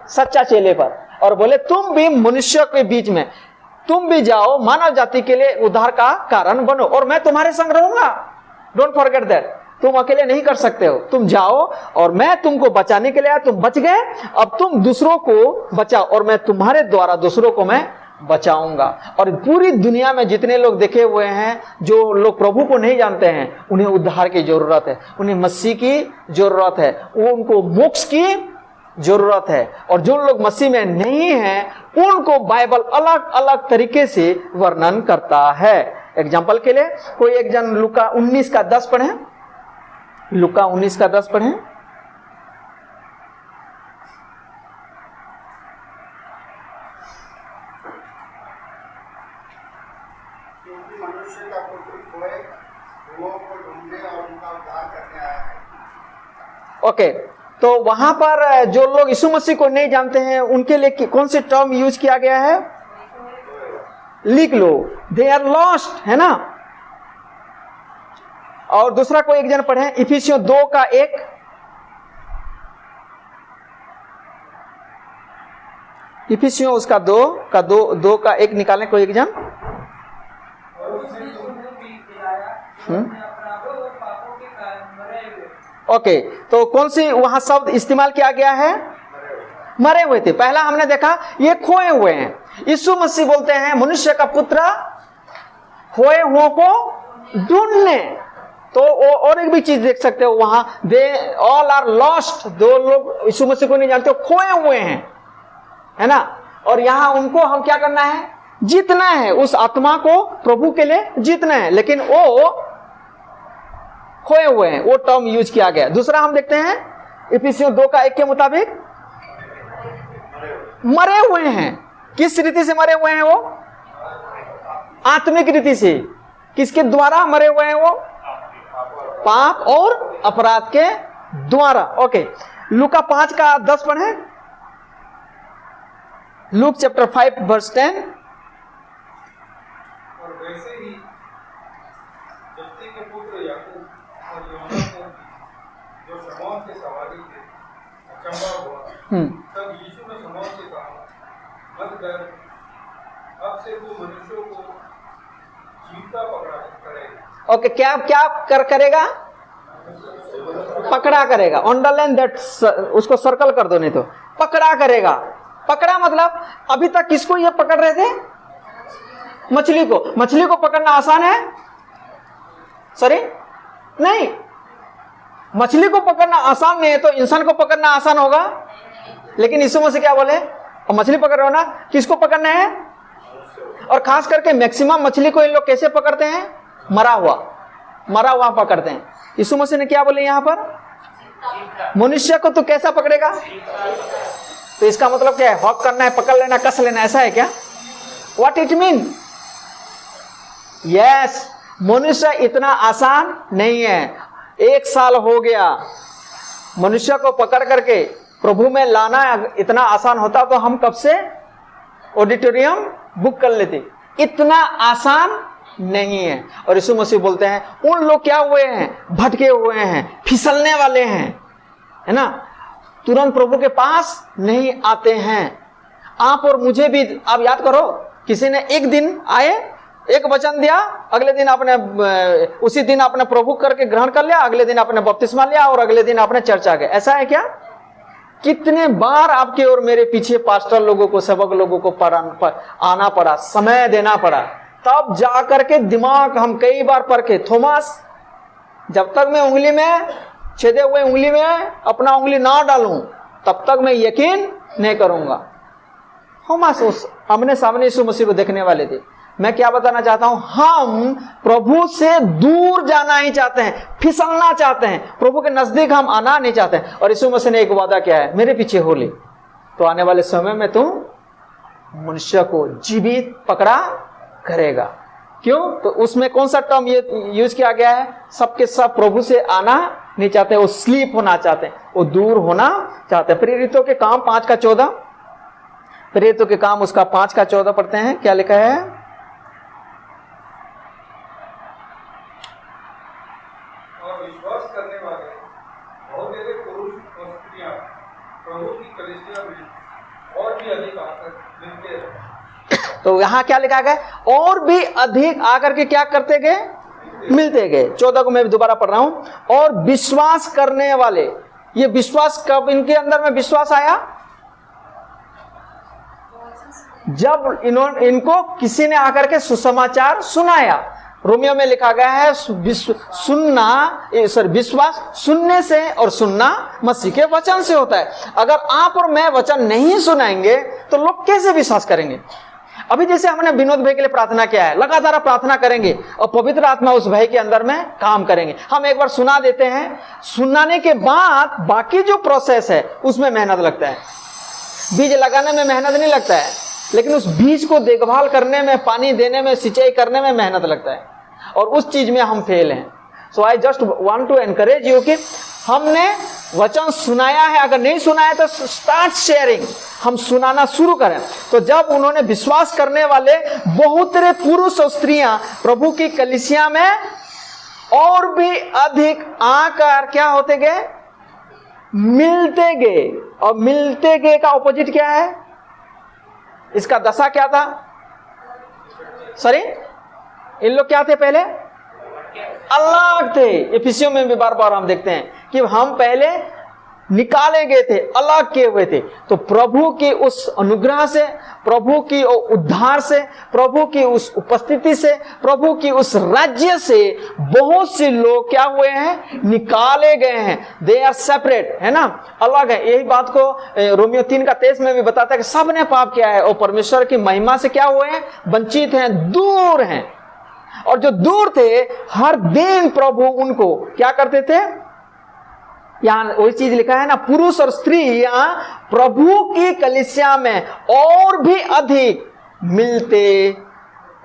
सच्चा चेले पर। और बोले तुम भी मनुष्य के बीच में, तुम भी जाओ, मानव जाति के लिए उद्धार का कारण बनो और मैं तुम्हारे संग रहूंगा। Don't forget that. तुम अकेले नहीं कर सकते हो, तुम जाओ और मैं तुमको बचाने के लिए आया। तुम बच गए, अब तुम दूसरों को बचाओ और मैं तुम्हारे द्वारा दूसरों को मैं बचाऊंगा। और पूरी दुनिया में जितने लोग देखे हुए हैं, जो लोग प्रभु को नहीं जानते हैं, उन्हें उद्धार की जरूरत है, उन्हें मसीह की जरूरत है, वो उनको मोक्ष की जरूरत है। और जो लोग मसीह में नहीं हैं उनको बाइबल अलग अलग तरीके से वर्णन करता है। एग्जाम्पल के लिए कोई एक जन लूका 19 का 10 पढ़े। लूका 19 का 10 पढ़े। क्योंकि मनुष्य का पुत्र खोए हुओं को ढूंढने और उनका उद्धार करने आया है। ओके, तो वहां पर जो लोग यीशु मसीह को नहीं जानते हैं उनके लिए कौन सी टर्म यूज किया गया है? लिख लो, दे आर लॉस्ट, है ना। और दूसरा कोई एक जन पढ़े, इफिसियों 2 का 1। इफिसियों उसका 2 का 1 निकालें कोई एक जन। ओके, तो कौन सी वहां शब्द इस्तेमाल किया गया है? मरे हुए थे। पहला हमने देखा ये खोए हुए हैं। यीशु मसीह बोलते हैं मनुष्य का पुत्र खोए हुओं को ढूंढने। तो और एक भी चीज देख सकते हो वहां, दे ऑल आर लॉस्ट। दो लोग यीशु मसीह को नहीं जानते, खोए हुए हैं, है ना। और यहां उनको हम क्या करना है? जीतना है, उस आत्मा को प्रभु के लिए जीतना है। लेकिन वो खोए हुए हैं, वो टर्म यूज किया गया। दूसरा हम देखते हैं इफिसियों 2 का 1 के मुताबिक मरे हुए हैं। किस रीति से मरे हुए हैं? वो आत्मिक रीति से। किसके द्वारा मरे हुए हैं? वो पाप और अपराध के द्वारा। ओके, लूका 5 का 10 पढ़े। Luke chapter 5 verse 10। और वैसे ही जब्ती के पुत्र याकूब और यूहन्ना को जो शमौन के सवारी थे अचंभा हुआ। तब यीशु ने शमौन से कहा, मत डर, अब से तू मनुष्यों को जीवता पकड़ा करेगा। ओके, क्या क्या करेगा? पकड़ा करेगा। अंडरलाइन दैट, उसको सर्कल कर दो, नहीं तो पकड़ा करेगा। पकड़ा मतलब अभी तक किसको ये पकड़ रहे थे? मछली को। मछली को पकड़ना आसान है? सॉरी, नहीं। मछली को पकड़ना आसान नहीं है तो इंसान को पकड़ना आसान होगा? लेकिन यीशु मसीह क्या बोले? और मछली पकड़ रहे हो ना, किसको पकड़ना है? और खास करके मैक्सिमम मछली को इन लोग कैसे पकड़ते हैं? मरा हुआ पकड़ते हैं। यीशु मसीह ने क्या बोले यहां पर? मनुष्य को तो कैसा पकड़ेगा? तो इसका मतलब क्या है? हॉक करना है, पकड़ लेना, कस लेना, ऐसा है क्या? What it mean? यस, मनुष्य इतना आसान नहीं है। 1 साल हो गया, मनुष्य को पकड़ करके प्रभु में लाना इतना आसान होता तो हम कब से ऑडिटोरियम बुक कर लेते। इतना आसान नहीं है। और यीशु मसीह बोलते हैं उन लोग क्या हुए हैं? भटके हुए हैं, फिसलने वाले हैं, है ना, तुरंत प्रभु के पास नहीं आते हैं। आप और मुझे भी, आप याद करो, किसी ने एक दिन आए, एक वचन दिया, अगले दिन आपने उसी दिन आपने प्रभु करके ग्रहण कर लिया, अगले दिन आपने बपतिस्मा लिया और अगले दिन आपने चर्च आ गए। ऐसा है क्या? कितने बार आपके और मेरे पीछे पास्टर लोगों को, सेवक लोगों को आना पड़ा, समय देना पड़ा, तब जाकर के दिमाग हम कई बार परखे। थॉमस, जब तक मैं उंगली में, छेदे हुए उंगली में अपना उंगली ना डालूं तब तक मैं यकीन नहीं करूंगा। थॉमस उस आमने सामने यीशु मसीह को देखने वाले थे। मैं क्या बताना चाहता हूं, हम प्रभु से दूर जाना ही चाहते हैं, फिसलना चाहते हैं, प्रभु के नजदीक हम आना नहीं चाहते हैं। और यीशु मसीह ने एक वादा किया है, मेरे पीछे हो ले तो आने वाले समय में तुम मनुष्य को जीवित पकड़ा करेगा। क्यों? तो उसमें कौन सा टर्म ये यूज किया गया है? सबके सब प्रभु से आना नहीं चाहते, वो स्लीप होना चाहते हैं, वो दूर होना चाहते हैं। प्रेरितों के काम 5:14, प्रेरितों के काम उसका 5:14 पढ़ते हैं। क्या लिखा है? और विश्वास करने वाले बहुत सारे पुरुष और स्त्रियां प्रभु की कलीसिया में और भी अधिक आकर मिलते रहे। तो यहां क्या लिखा गया? और भी अधिक आकर के क्या करते गए? मिलते गए। 14 को मैं दोबारा पढ़ रहा हूं। और विश्वास करने वाले, ये विश्वास कब इनके अंदर में विश्वास आया? जब इनको किसी ने आकर के सुसमाचार सुनाया। रोमियो में लिखा गया है विश्वास सुनने से और सुनना मसीह के वचन से होता है। अगर आप और मैं वचन नहीं सुनाएंगे तो लोग कैसे विश्वास करेंगे? अभी जैसे हमने विनोद भाई के लिए प्रार्थना किया है, लगातार प्रार्थना करेंगे और पवित्र आत्मा उस भाई के अंदर में काम करेंगे। हम एक बार सुना देते हैं, सुनाने के बाद बाकी जो प्रोसेस है उसमें मेहनत लगता है। बीज लगाने में मेहनत नहीं लगता है, लेकिन उस बीज को देखभाल करने में, पानी देने में, सिंचाई करने में मेहनत लगता है, और उस चीज में हम फेल हैं। So I just want to encourage you कि हमने वचन सुनाया है, अगर नहीं सुनाया तो स्टार्ट शेयरिंग, हम सुनाना शुरू करें। तो जब उन्होंने विश्वास करने वाले बहुत सारे पुरुष और स्त्रियां प्रभु की कलीसिया में और भी अधिक आकर क्या होते गए? मिलते गए। और मिलते गए का ऑपोजिट क्या है? इसका दशा क्या था? सॉरी, इन लोग क्या थे? पहले अलग थे। इफिसियों में भी बार बार हम देखते हैं कि हम पहले निकाले गए थे, अलग किए हुए थे। तो प्रभु की उस अनुग्रह से, प्रभु की उद्धार से, प्रभु की उस उपस्थिति से, प्रभु की उस राज्य से बहुत से लोग क्या हुए हैं? निकाले गए हैं। दे आर सेपरेट, है ना, अलग है। यही बात को रोमियो 3:23 में भी बताता है कि सब ने पाप किया है और परमेश्वर की महिमा से क्या हुए हैं? वंचित हैं, दूर हैं। और जो दूर थे, हर दिन प्रभु उनको क्या करते थे? यहां वही चीज लिखा है ना, पुरुष और स्त्री यहां प्रभु की कलीसिया में और भी अधिक मिलते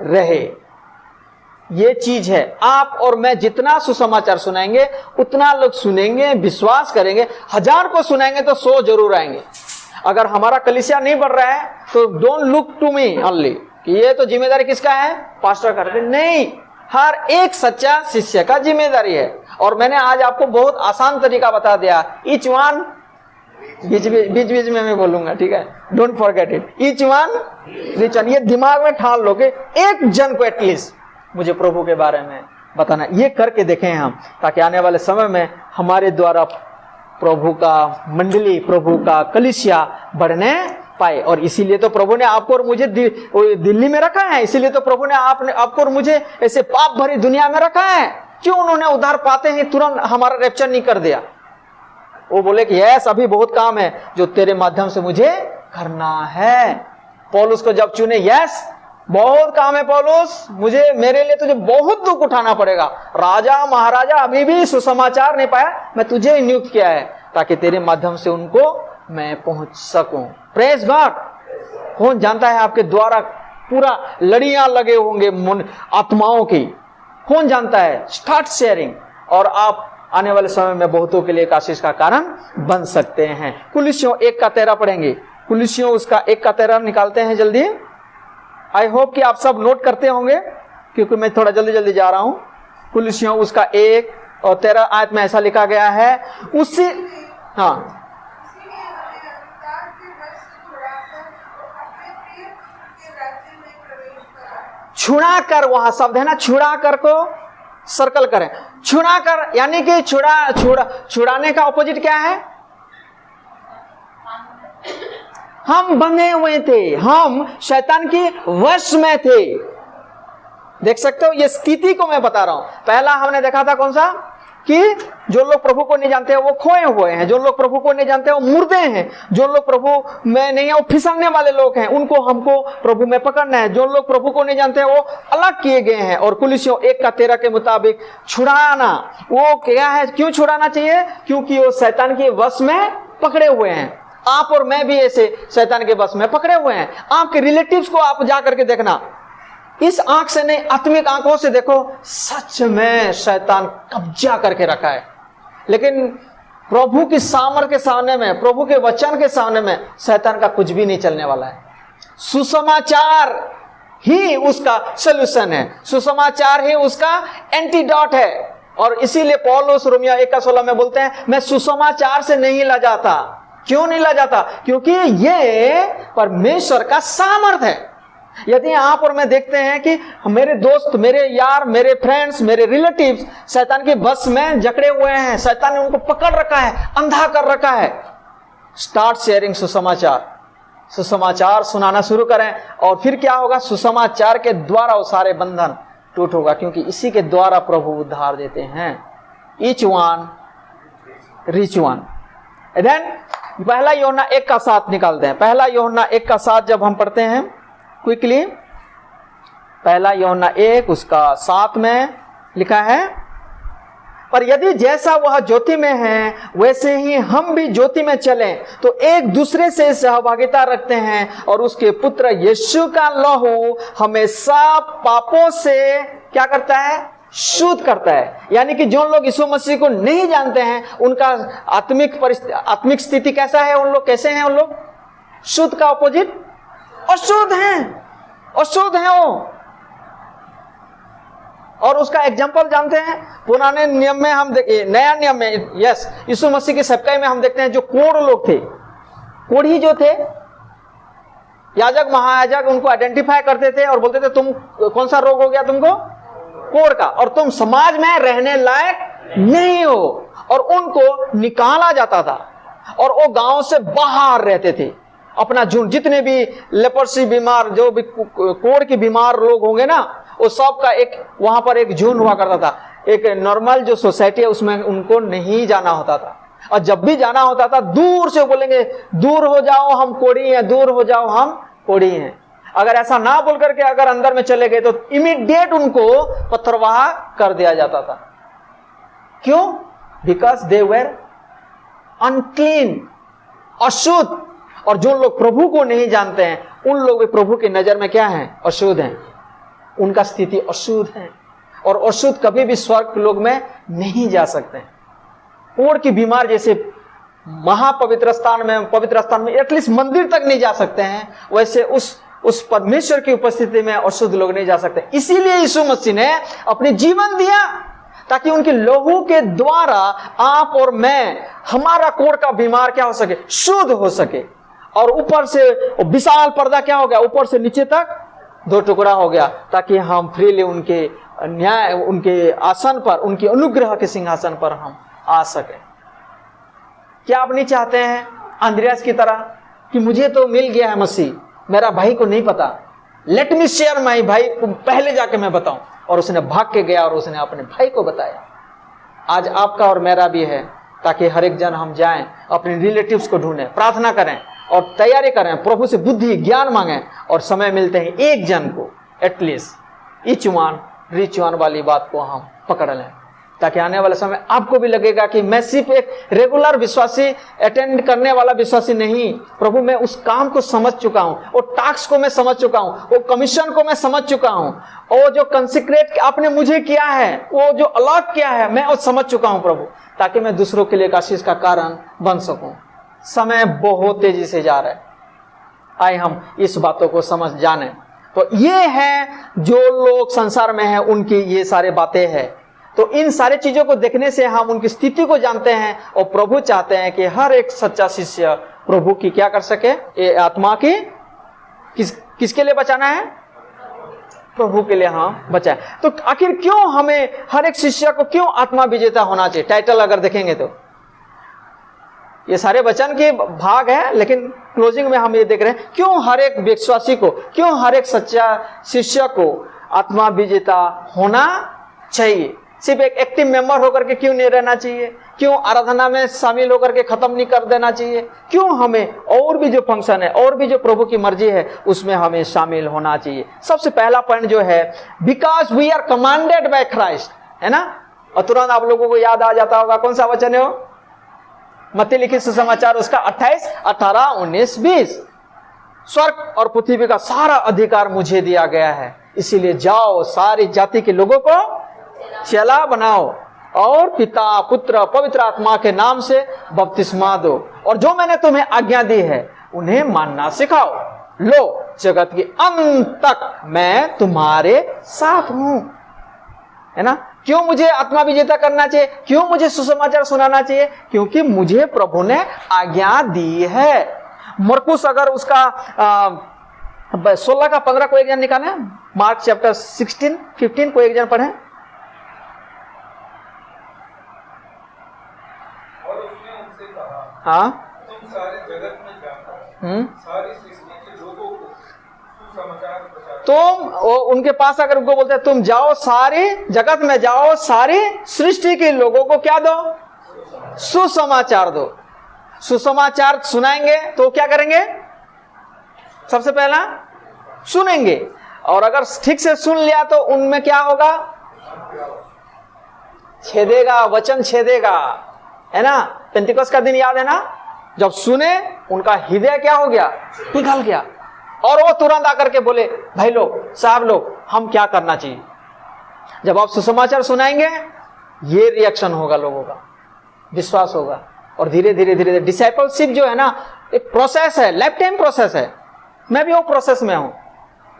रहे। ये चीज है। आप और मैं जितना सुसमाचार सुनाएंगे उतना लोग सुनेंगे, विश्वास करेंगे। 1000 को सुनाएंगे तो 100 जरूर आएंगे। अगर हमारा कलीसिया नहीं बढ़ रहा है तो don't look to me only कि ये तो जिम्मेदारी किसका है? पास्टर का। नहीं, हर एक सच्चा शिष्य का जिम्मेदारी है। और मैंने आज आपको बहुत आसान तरीका बता दिया। ईच वन, बीच बीच में मैं बोलूंगा, ठीक है? Don't forget it. Each one reach one, ये दिमाग में ठान लो कि एक जन को एटलीस्ट मुझे प्रभु के बारे में बताना। ये करके देखें हम, ताकि आने वाले समय में हमारे द्वारा प्रभु का मंडली, प्रभु का कलीसिया बढ़ने पाए। और इसीलिए तो प्रभु ने आपको और मुझे दिल्ली में रखा है। इसीलिए तो प्रभु ने आपको और मुझे ऐसे पाप भरी दुनिया में रखा है। क्यों? उन्होंने उद्धार पाते ही तुरंत हमारा रैप्चर नहीं कर दिया। वो बोले कि यस, अभी बहुत काम है जो तेरे माध्यम से मुझे करना है। पौलुस को जब चुने, यस बहुत काम है पौलुस, मुझे, मेरे लिए तुझे बहुत दुख उठाना पड़ेगा। राजा महाराजा अभी भी सुसमाचार नहीं पाया, मैं तुझे नियुक्त किया है ताकि तेरे माध्यम से उनको मैं पहुंच सकूं। Praise God. कौन जानता है आपके द्वारा पूरा लड़ियां लगे होंगे आत्माओं की, कौन जानता है? स्टार्ट शेयरिंग, और आप आने वाले समय में बहुतों के लिए एक आशीष का कारण बन सकते हैं। कुलिसियों 1:13 पढ़ेंगे। कुलिसियों उसका 1:13 निकालते हैं जल्दी। आई होप कि आप सब नोट करते होंगे, क्योंकि मैं थोड़ा जल्दी जल्दी जा रहा हूं। कुलिसियों उसका 1:13 आयत में ऐसा लिखा गया है, उससे, हाँ, छुड़ा कर, वहां शब्द है ना, छुड़ा कर को सर्कल करें। छुड़ा कर यानी कि छुड़ाने का ऑपोजिट क्या है? हम बंधे हुए थे, हम शैतान के वश में थे। देख सकते हो, ये स्थिति को मैं बता रहा हूं। पहला हमने देखा था कौन सा, कि जो लोग प्रभु को नहीं जानते हैं वो खोए हुए हैं, जो लोग प्रभु को नहीं जानते हैं वो मुर्दे हैं, जो लोग प्रभु में नहीं है वो फिसलने वाले लोग हैं, उनको हमको प्रभु में पकड़ना है। जो लोग प्रभु को नहीं जानते हैं वो अलग किए गए हैं। और कुलिसियों 1:13 के मुताबिक छुड़ाना, वो क्या है, क्यों छुड़ाना चाहिए? क्योंकि वो शैतान के वश में पकड़े हुए हैं। आप और मैं भी ऐसे शैतान के वश में पकड़े हुए हैं। आपके रिलेटिव्स को आप जा करके देखना, इस आंख से नहीं, आत्मिक आंखों से देखो, सच में शैतान कब्जा करके रखा है। लेकिन प्रभु की सामर्थ के सामने में, प्रभु के वचन के सामने में शैतान का कुछ भी नहीं चलने वाला है। सुसमाचार ही उसका सॉल्यूशन है, सुसमाचार ही उसका एंटीडोट है। और इसीलिए पौलुस रोमियो 1:16 में बोलते हैं, मैं सुसमाचार से नहीं ला जाता। क्यों नहीं ला जाता? क्योंकि ये परमेश्वर का सामर्थ है। यदि आप और मैं देखते हैं कि मेरे दोस्त, मेरे यार, मेरे फ्रेंड्स, मेरे रिलेटिव्स शैतान के बस में जकड़े हुए हैं, शैतान ने उनको पकड़ रखा है, अंधा कर रखा है, स्टार्ट शेयरिंग सुसमाचार। सुसमाचार सुनाना शुरू करें, और फिर क्या होगा? सुसमाचार के द्वारा वो सारे बंधन टूट होगा, क्योंकि इसी के द्वारा प्रभु उद्धार देते हैं। Each one rich one. देन पहला यूहन्ना 1:7 निकालते हैं। पहला यूहन्ना 1:7 जब हम पढ़ते हैं क्विकली, पहला यूहन्ना 1:7 में लिखा है, पर यदि जैसा वह ज्योति में है वैसे ही हम भी ज्योति में चलें तो एक दूसरे से सहभागिता रखते हैं, और उसके पुत्र यीशु का लहू हमें सब पापों से क्या करता है? शुद्ध करता है। यानी कि जो लोग यीशु मसीह को नहीं जानते हैं उनका आत्मिक स्थिति कैसा है? उन लोग कैसे हैं? उन लोग शुद्ध का ऑपोजिट अशुद्ध हैं, अशुद्ध हैं वो। और उसका एग्जाम्पल जानते हैं, पुराने नियम में हम देखिए, नया नियम में, यस, यीशु मसीह के सेवकाई में हम देखते हैं जो कोढ़ लोग थे, कोढ़ी जो थे, याजक महायाजक उनको आइडेंटिफाई करते थे और बोलते थे तुम कौन सा रोग हो गया तुमको? कोढ़ का, और तुम समाज में रहने लायक नहीं हो। और उनको निकाला जाता था और वो गांव से बाहर रहते थे। अपना झुंड, जितने भी लेपर्सी बीमार, जो भी कोढ़ के बीमार लोग होंगे ना, वो सब का एक वहां पर एक झुंड हुआ करता था। एक नॉर्मल जो सोसाइटी है उसमें उनको नहीं जाना होता था, और जब भी जाना होता था दूर से बोलेंगे दूर हो जाओ हम कोढ़ी हैं, दूर हो जाओ हम कोढ़ी हैं। अगर ऐसा ना बोल करके अगर अंदर में चले गए तो इमीडिएट उनको पत्थरवाह कर दिया जाता था। क्यों? बिकॉज दे वेर अनक्लीन, अशुद्ध। और जो लोग प्रभु को नहीं जानते हैं उन लोग भी प्रभु की नजर में क्या हैं? अशुद्ध हैं। उनका स्थिति अशुद्ध है, और अशुद्ध कभी भी स्वर्ग लोग में नहीं जा सकते। कोढ़ की बीमार जैसे महापवित्र स्थान में, पवित्र स्थान में एटलीस्ट मंदिर तक नहीं जा सकते हैं, वैसे उस परमेश्वर की उपस्थिति में अशुद्ध लोग नहीं जा सकते। इसीलिए यीशु मसीह ने अपने जीवन दिया ताकि उनके लहू के द्वारा आप और मैं, हमारा कोढ़ का बीमार क्या हो सके? शुद्ध हो सके। और ऊपर से विशाल पर्दा क्या हो गया? ऊपर से नीचे तक 2 टुकड़ा हो गया, ताकि हम फ्रीली उनके न्याय, उनके आसन पर, उनके अनुग्रह के सिंहासन पर हम आ सके। क्या आप नहीं चाहते हैं अंद्रियास की तरह कि मुझे तो मिल गया है मसीह, मेरा भाई को नहीं पता, लेट मी शेयर माई भाई को पहले जाके मैं बताऊं? और उसने भाग के गया और उसने अपने भाई को बताया। आज आपका और मेरा भी है, ताकि हर एक जन हम जाएं, अपने रिलेटिव्स को ढूंढें, प्रार्थना करें और तैयारी करें, प्रभु से बुद्धि ज्ञान मांगें, और समय मिलते हैं एक जन को at least each one rich one वाली बात को हम पकड़ लें, ताकि आने वाले समय आपको भी लगेगा कि मैं सिर्फ एक रेगुलर विश्वासी, अटेंड करने वाला विश्वासी नहीं, प्रभु मैं उस काम को समझ चुका हूं, वो टास्क को मैं समझ चुका हूं, वो कमीशन को मैं समझ चुका हूं, वो जो कंसेक्रेट आपने मुझे किया है, वो जो अलॉट किया है, मैं वो समझ चुका हूं प्रभु, ताकि मैं दूसरों के लिए एक आशीष का कारण बन सकूं। समय बहुत तेजी से जा रहा है, आए हम इस बातों को समझ जाने। तो ये है जो लोग संसार में हैं उनकी ये सारे बातें हैं। तो इन सारे चीजों को देखने से हम उनकी स्थिति को जानते हैं, और प्रभु चाहते हैं कि हर एक सच्चा शिष्य प्रभु की क्या कर सके? ये आत्मा की किसके लिए बचाना है? प्रभु के लिए हम बचाएं। तो आखिर क्यों हमें, हर एक शिष्य को क्यों आत्मा विजेता होना चाहिए? टाइटल अगर देखेंगे तो ये सारे वचन के भाग है, लेकिन क्लोजिंग में हम ये देख रहे हैं क्यों हर एक विश्वासी को, क्यों हर एक सच्चा शिष्य को आत्मा विजेता होना चाहिए। सिर्फ एक एक्टिव मेंबर होकर के क्यों नहीं रहना चाहिए, क्यों आराधना में शामिल होकर के खत्म नहीं कर देना चाहिए, क्यों हमें और भी जो फंक्शन है और भी जो प्रभु की मर्जी है उसमें हमें शामिल होना चाहिए। सबसे पहला पॉइंट जो है, because we are commanded by Christ, है ना। और तुरंत आप लोगों को याद आ जाता होगा कौन सा वचन है वो, मत्ती लिखित सुसमाचार उसका 28, 18, 19, 20। स्वर्ग और पृथ्वी का सारा अधिकार मुझे दिया गया है, इसीलिए जाओ सारी जाति के लोगों को चेला बनाओ और पिता पुत्र पवित्र आत्मा के नाम से बपतिस्मा दो, और जो मैंने तुम्हें आज्ञा दी है उन्हें मानना सिखाओ। लो जगत के अंत तक मैं तुम्हारे साथ हूं, है ना। क्यों मुझे आत्मा विजेता करना चाहिए, क्यों मुझे सुसमाचार सुनाना चाहिए, क्योंकि मुझे प्रभु ने आज्ञा दी है। मरकुस अगर उसका 16 का 15 को एक जन निकाले, मार्क चैप्टर 16, 15 को एक जन पढ़े। और उसने उनसे कहा, हाँ, तुम सारे जगत में जाकर सारी सृष्टि के लोगों को सुसमाचार प्रचार तुम उनके पास अगर उनको बोलते हैं तुम जाओ सारी जगत में जाओ, सारी सृष्टि के लोगों को क्या दो, सुसमाचार दो। सुसमाचार सुनाएंगे तो क्या करेंगे, सबसे पहला सुनेंगे, और अगर ठीक से सुन लिया तो उनमें क्या होगा, छेदेगा, वचन छेदेगा, है ना। पेंतिकोस्त का दिन याद है ना, जब सुने उनका हृदय क्या हो गया, पिघल गया, और वो तुरंत आकर के बोले, भाई लोग, साहब लोग, हम क्या करना चाहिए। जब आप सुसमाचार सुनाएंगे ये रिएक्शन होगा लोगों का, विश्वास होगा, और धीरे धीरे धीरे धीरे डिसाइपलशिप जो है ना, एक प्रोसेस है, लाइफ टाइम प्रोसेस है। मैं भी वो प्रोसेस में हूं,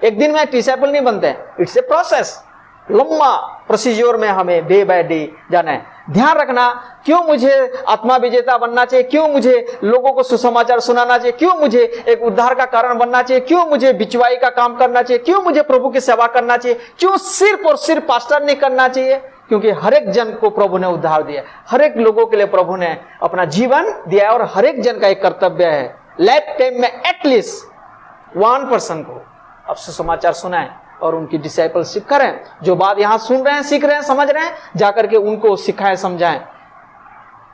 एक दिन में डिसाइपल नहीं बनते, इट्स ए प्रोसेस, लंबा प्रोसीजर में हमें डे बाय डे जाना है। ध्यान रखना, क्यों मुझे आत्मा विजेता बनना चाहिए, क्यों मुझे लोगों को सुसमाचार सुनाना चाहिए, क्यों मुझे एक उद्धार का कारण बनना चाहिए, क्यों मुझे बिचवाई का काम करना चाहिए, क्यों मुझे प्रभु की सेवा करना चाहिए, क्यों सिर्फ और सिर्फ पास्टर नहीं करना चाहिए, क्योंकि हर एक जन को प्रभु ने उद्धार दिया, हर एक लोगों के लिए प्रभु ने अपना जीवन दिया है, और हर एक जन का एक कर्तव्य है लाइफ टाइम में एटलीस्ट 1% को अब सुसमाचार सुनाएं और उनकी डिसाइपलशिप करें। जो बात यहां सुन रहे हैं, सीख रहे हैं, समझ रहे हैं, जाकर के उनको सिखाएं, समझाएं,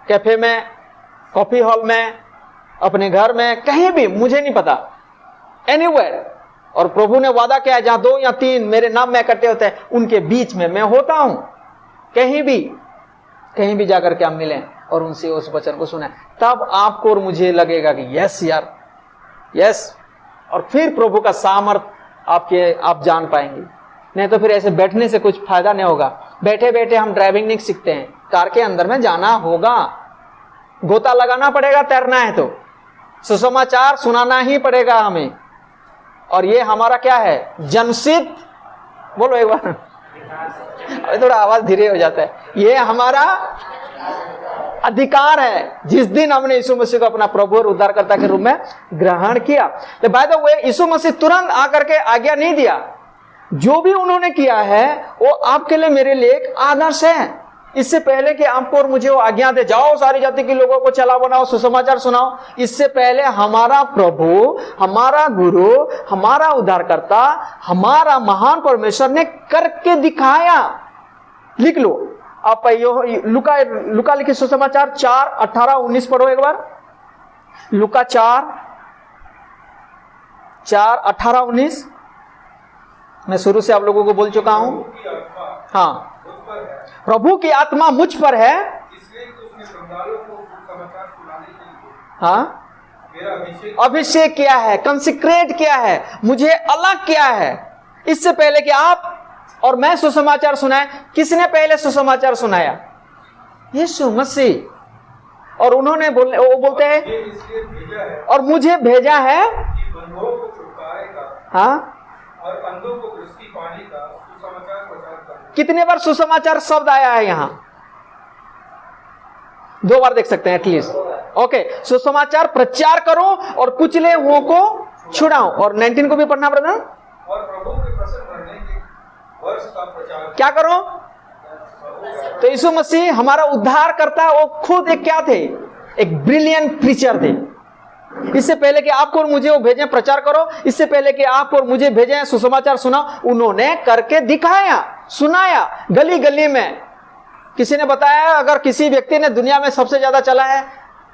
कैफे में, कॉफी हॉल में, अपने घर में, कहीं भी, मुझे नहीं पता, एनीवेयर। और प्रभु ने वादा किया है, जहां 2 या 3 मेरे नाम में इकट्ठे होते हैं उनके बीच में मैं होता हूं। कहीं भी जाकर के हम मिलें और उनसे उस वचन को सुने, तब आपको और मुझे लगेगा कि यस यार, यस, और फिर प्रभु का सामर्थ आप जान पाएंगे। नहीं तो फिर ऐसे बैठने से कुछ फायदा नहीं होगा। बैठे बैठे हम ड्राइविंग नहीं सीखते हैं, कार के अंदर में जाना होगा, गोता लगाना पड़ेगा, तैरना है तो सुसमाचार सुनाना ही पड़ेगा हमें। और ये हमारा क्या है, जन्मसिद्ध, बोलो एक बार, अरे थोड़ा आवाज धीरे हो जाता है, ये हमारा अधिकार है। जिस दिन हमने यीशु मसीह को अपना प्रभु और उद्धारकर्ता के रूप में ग्रहण किया, तो बाय द वे यीशु मसीह तुरंत आकर के आज्ञा नहीं दिया, जो भी उन्होंने किया है वो आपके लिए, मेरे लिए एक आदर्श है। इससे पहले कि आपको और मुझे वो आज्ञा दे, जाओ सारी जाति के लोगों को चला बनाओ, सुसमाचार सुनाओ, इससे पहले हमारा प्रभु, हमारा गुरु, हमारा उद्धारकर्ता, हमारा महान परमेश्वर ने करके दिखाया। लिख लो आप, लुका लिखित सुसमाचार 4, 18, 19 पढ़ो एक बार। लुका 4, 18, 19। मैं शुरू से आप लोगों को बोल चुका हूं। हाँ, प्रभु की आत्मा मुझ पर है, इसलिए उसने कंगालों को सुसमाचार सुनाने के लिए हाँ, मेरा अभिषेक किया है, कंसिक्रेट किया है, मुझे अलग किया है। इससे पहले कि आप और मैं सुसमाचार सुनाए, किसने पहले सुसमाचार सुनाया? यीशु मसीह। और उन्होंने वो बोलते हैं, इसलिए भेजा है और मुझे भेजा है कि बंधुओं को छुटकारेगा, हाँ, और अंधों को दृष्टि पाने का सुसमाचार प्रचार करना। कितने बार सुसमाचार शब्द आया है यहां? 2 बार देख सकते हैं एटलीस्ट। ओके, सुसमाचार प्रचार करो और कुचले हुओं को छुड़ाओ। और 19 को भी पढ़ना ब्रदर। और प्रभु के प्रसन्न रहने के वर्ष का प्रचार क्या करो? तो यीशु मसीह हमारा उद्धार करता, वो खुद एक क्या थे? एक ब्रिलियंट प्रीचर थे। इससे पहले कि आपको और मुझे वो भेजें प्रचार करो, इससे पहले कि आपको और मुझे भेजें सुसमाचार सुनाओ, उन्होंने करके दिखाया, सुनाया गली गली में। किसी ने बताया अगर किसी व्यक्ति ने दुनिया में सबसे ज्यादा चला है,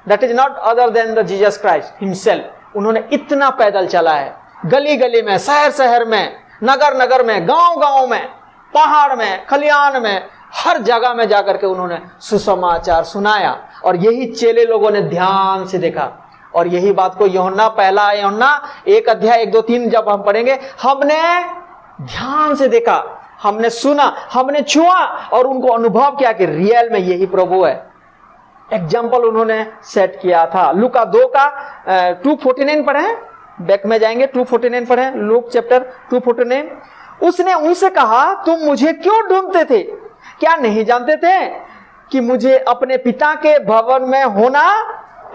that is not other than the Jesus Christ himself. उन्होंने इतना पैदल चला है, गली गली में, शहर शहर में, नगर नगर में, गांव गांव में, पहाड़ में, खलियान में, हर जगह में जाकर के उन्होंने सुसमाचार सुनाया। और यही चेले लोगों ने ध्यान से देखा। और यही बात को यूहन्ना, पहला यूहन्ना 1 अध्याय 1, 2, 3 जब हम पढ़ेंगे, हमने ध्यान से देखा, हमने सुना, हमने छुआ और उनको अनुभव किया कि रियल में यही प्रभु है। एग्जाम्पल उन्होंने सेट किया था। लूका 2 का 2:49 पढ़े, बैक में जाएंगे, 2:49 पढ़े, लूक चैप्टर 2:49। उसने उनसे कहा, तुम मुझे क्यों ढूंढते थे? क्या नहीं जानते थे कि मुझे अपने पिता के भवन में होना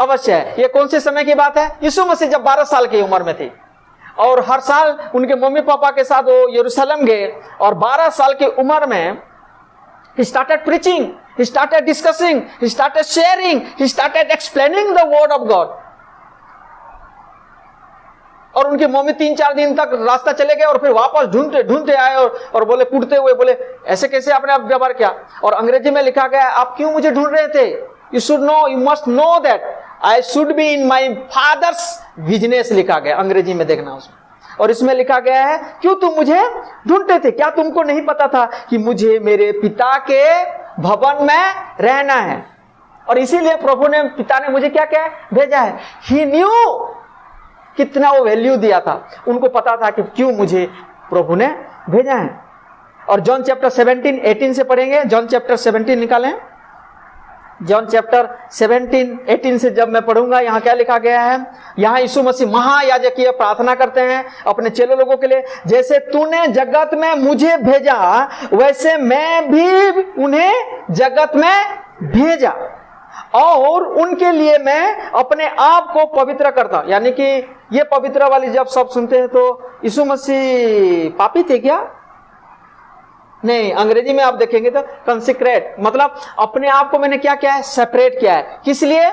अवश्य है? ये कौन से समय की बात है? यीशु मसीह जब 12 साल की उम्र में थे और हर साल उनके मम्मी पापा के साथ वो यरूशलेम गए और 12 साल की उम्र में he started preaching, he started discussing, he started sharing, he started explaining the word of God। और उनकी मम्मी 3-4 दिन तक रास्ता चले गए और फिर वापस ढूंढते ढूंढते आए और बोले, कूटते हुए बोले, ऐसे कैसे आपने आप व्यवहार किया? और अंग्रेजी में लिखा गया, आप क्यों मुझे ढूंढ रहे थे? You should know, you must know that I should be in my father's business, लिखा गया अंग्रेजी में, देखना उसमें। और इसमें लिखा गया है, क्यों तुम मुझे ढूंढते थे? क्या तुमको नहीं पता था कि मुझे मेरे पिता के भवन में रहना है? और इसीलिए प्रभु ने, पिता ने मुझे क्या क्या भेजा है। He knew, कितना वो वैल्यू दिया था, उनको पता था कि क्यों मुझे प्रभु ने भेजा है। और जॉन चैप्टर 17:18 से पढ़ेंगे। जॉन चैप्टर 17 निकालें। जॉन चैप्टर 17:18 से जब मैं पढ़ूंगा, यहाँ क्या लिखा गया है? यहाँ यीशु मसीह महायाजकीय प्रार्थना करते हैं अपने चेले लोगों के लिए, जैसे तूने जगत में मुझे भेजा वैसे मैं भी उन्हें जगत में भेजा और उनके लिए मैं अपने आप को पवित्र करता। यानी कि ये पवित्र वाली जब सब सुनते हैं तो यीशु मसीह पापी थे क्या? नहीं, अंग्रेजी में आप देखेंगे तो कंसिक्रेट, मतलब अपने आप को मैंने क्या किया है? सेपरेट किया है। किस लिए?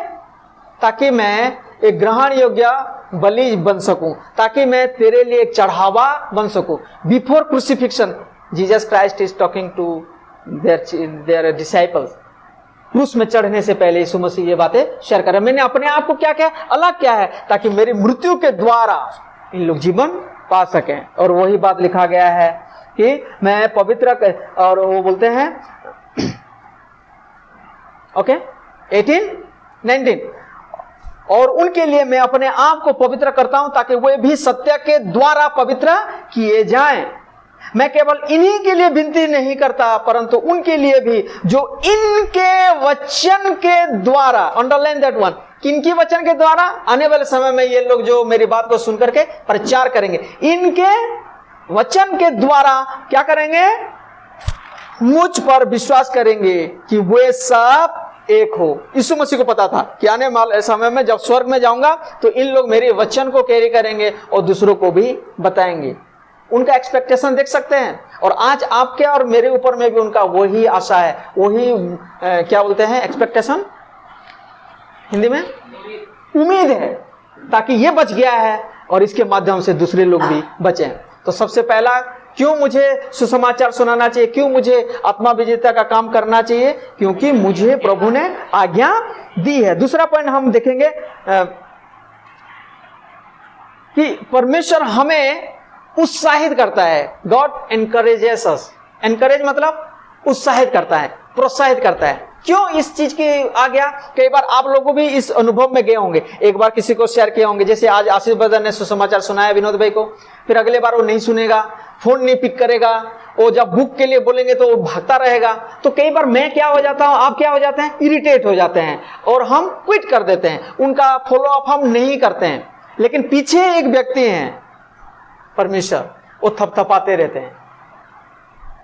ताकि मैं एक ग्रहण योग्य बलि बन सकूं, ताकि मैं तेरे लिए एक चढ़ावा बन सकूं। Before crucifixion Jesus Christ is talking to their disciples. क्रूस में चढ़ने से पहले यीशु मसीह ये बातें शेयर कर रहे हैं। मैंने अपने आप को क्या किया? अलग किया है, ताकि मेरी मृत्यु के द्वारा इन लोग जीवन पा सकें। और वही बात लिखा गया है कि मैं पवित्र, और वो बोलते हैं ओके 18-19, और उनके लिए मैं अपने आप को पवित्र करता हूं ताकि वे भी सत्य के द्वारा पवित्र किए जाएं। मैं केवल इन्हीं के लिए विनती नहीं करता परंतु उनके लिए भी जो इनके वचन के द्वारा, अंडरलाइन दैट वन, किनकी वचन के द्वारा? आने वाले समय में ये लोग जो मेरी बात को सुनकर के प्रचार करेंगे, इनके वचन के द्वारा क्या करेंगे? मुझ पर विश्वास करेंगे कि वे सब एक हो। यीशु मसीह को पता था कि आने वाले समय में जब स्वर्ग में जाऊंगा तो इन लोग मेरे वचन को कैरी करेंगे और दूसरों को भी बताएंगे। उनका एक्सपेक्टेशन देख सकते हैं। और आज आपके और मेरे ऊपर में भी उनका वही आशा है, वही क्या बोलते हैं एक्सपेक्टेशन हिंदी में? उम्मीद है, ताकि ये बच गया है और इसके माध्यम से दूसरे लोग भी बचें। तो सबसे पहला, क्यों मुझे सुसमाचार सुनाना चाहिए? क्यों मुझे आत्मा विजेता का काम करना चाहिए? क्योंकि मुझे प्रभु ने आज्ञा दी है। दूसरा पॉइंट हम देखेंगे कि परमेश्वर हमें उत्साहित करता है। गॉड एनकरेजेस अस। एनकरेज मतलब उत्साहित करता है, प्रोत्साहित करता है। क्यों इस चीज की आज्ञा? कई बार आप लोगों भी इस अनुभव में गए होंगे, एक बार किसी को शेयर किए होंगे, जैसे आज आशीष ब्रदर ने सुसमाचार सुनाया विनोद भाई को, फिर अगले बार वो नहीं सुनेगा, फोन नहीं पिक करेगा, वो जब बुक के लिए बोलेंगे तो वो भागता रहेगा। तो कई बार मैं क्या हो जाता हूं, आप क्या हो जाते हैं? इरिटेट हो जाते हैं और हम क्विट कर देते हैं, उनका फॉलो अप हम नहीं करते हैं। लेकिन पीछे एक व्यक्ति है परमेश्वर, वो थपथपाते रहते हैं।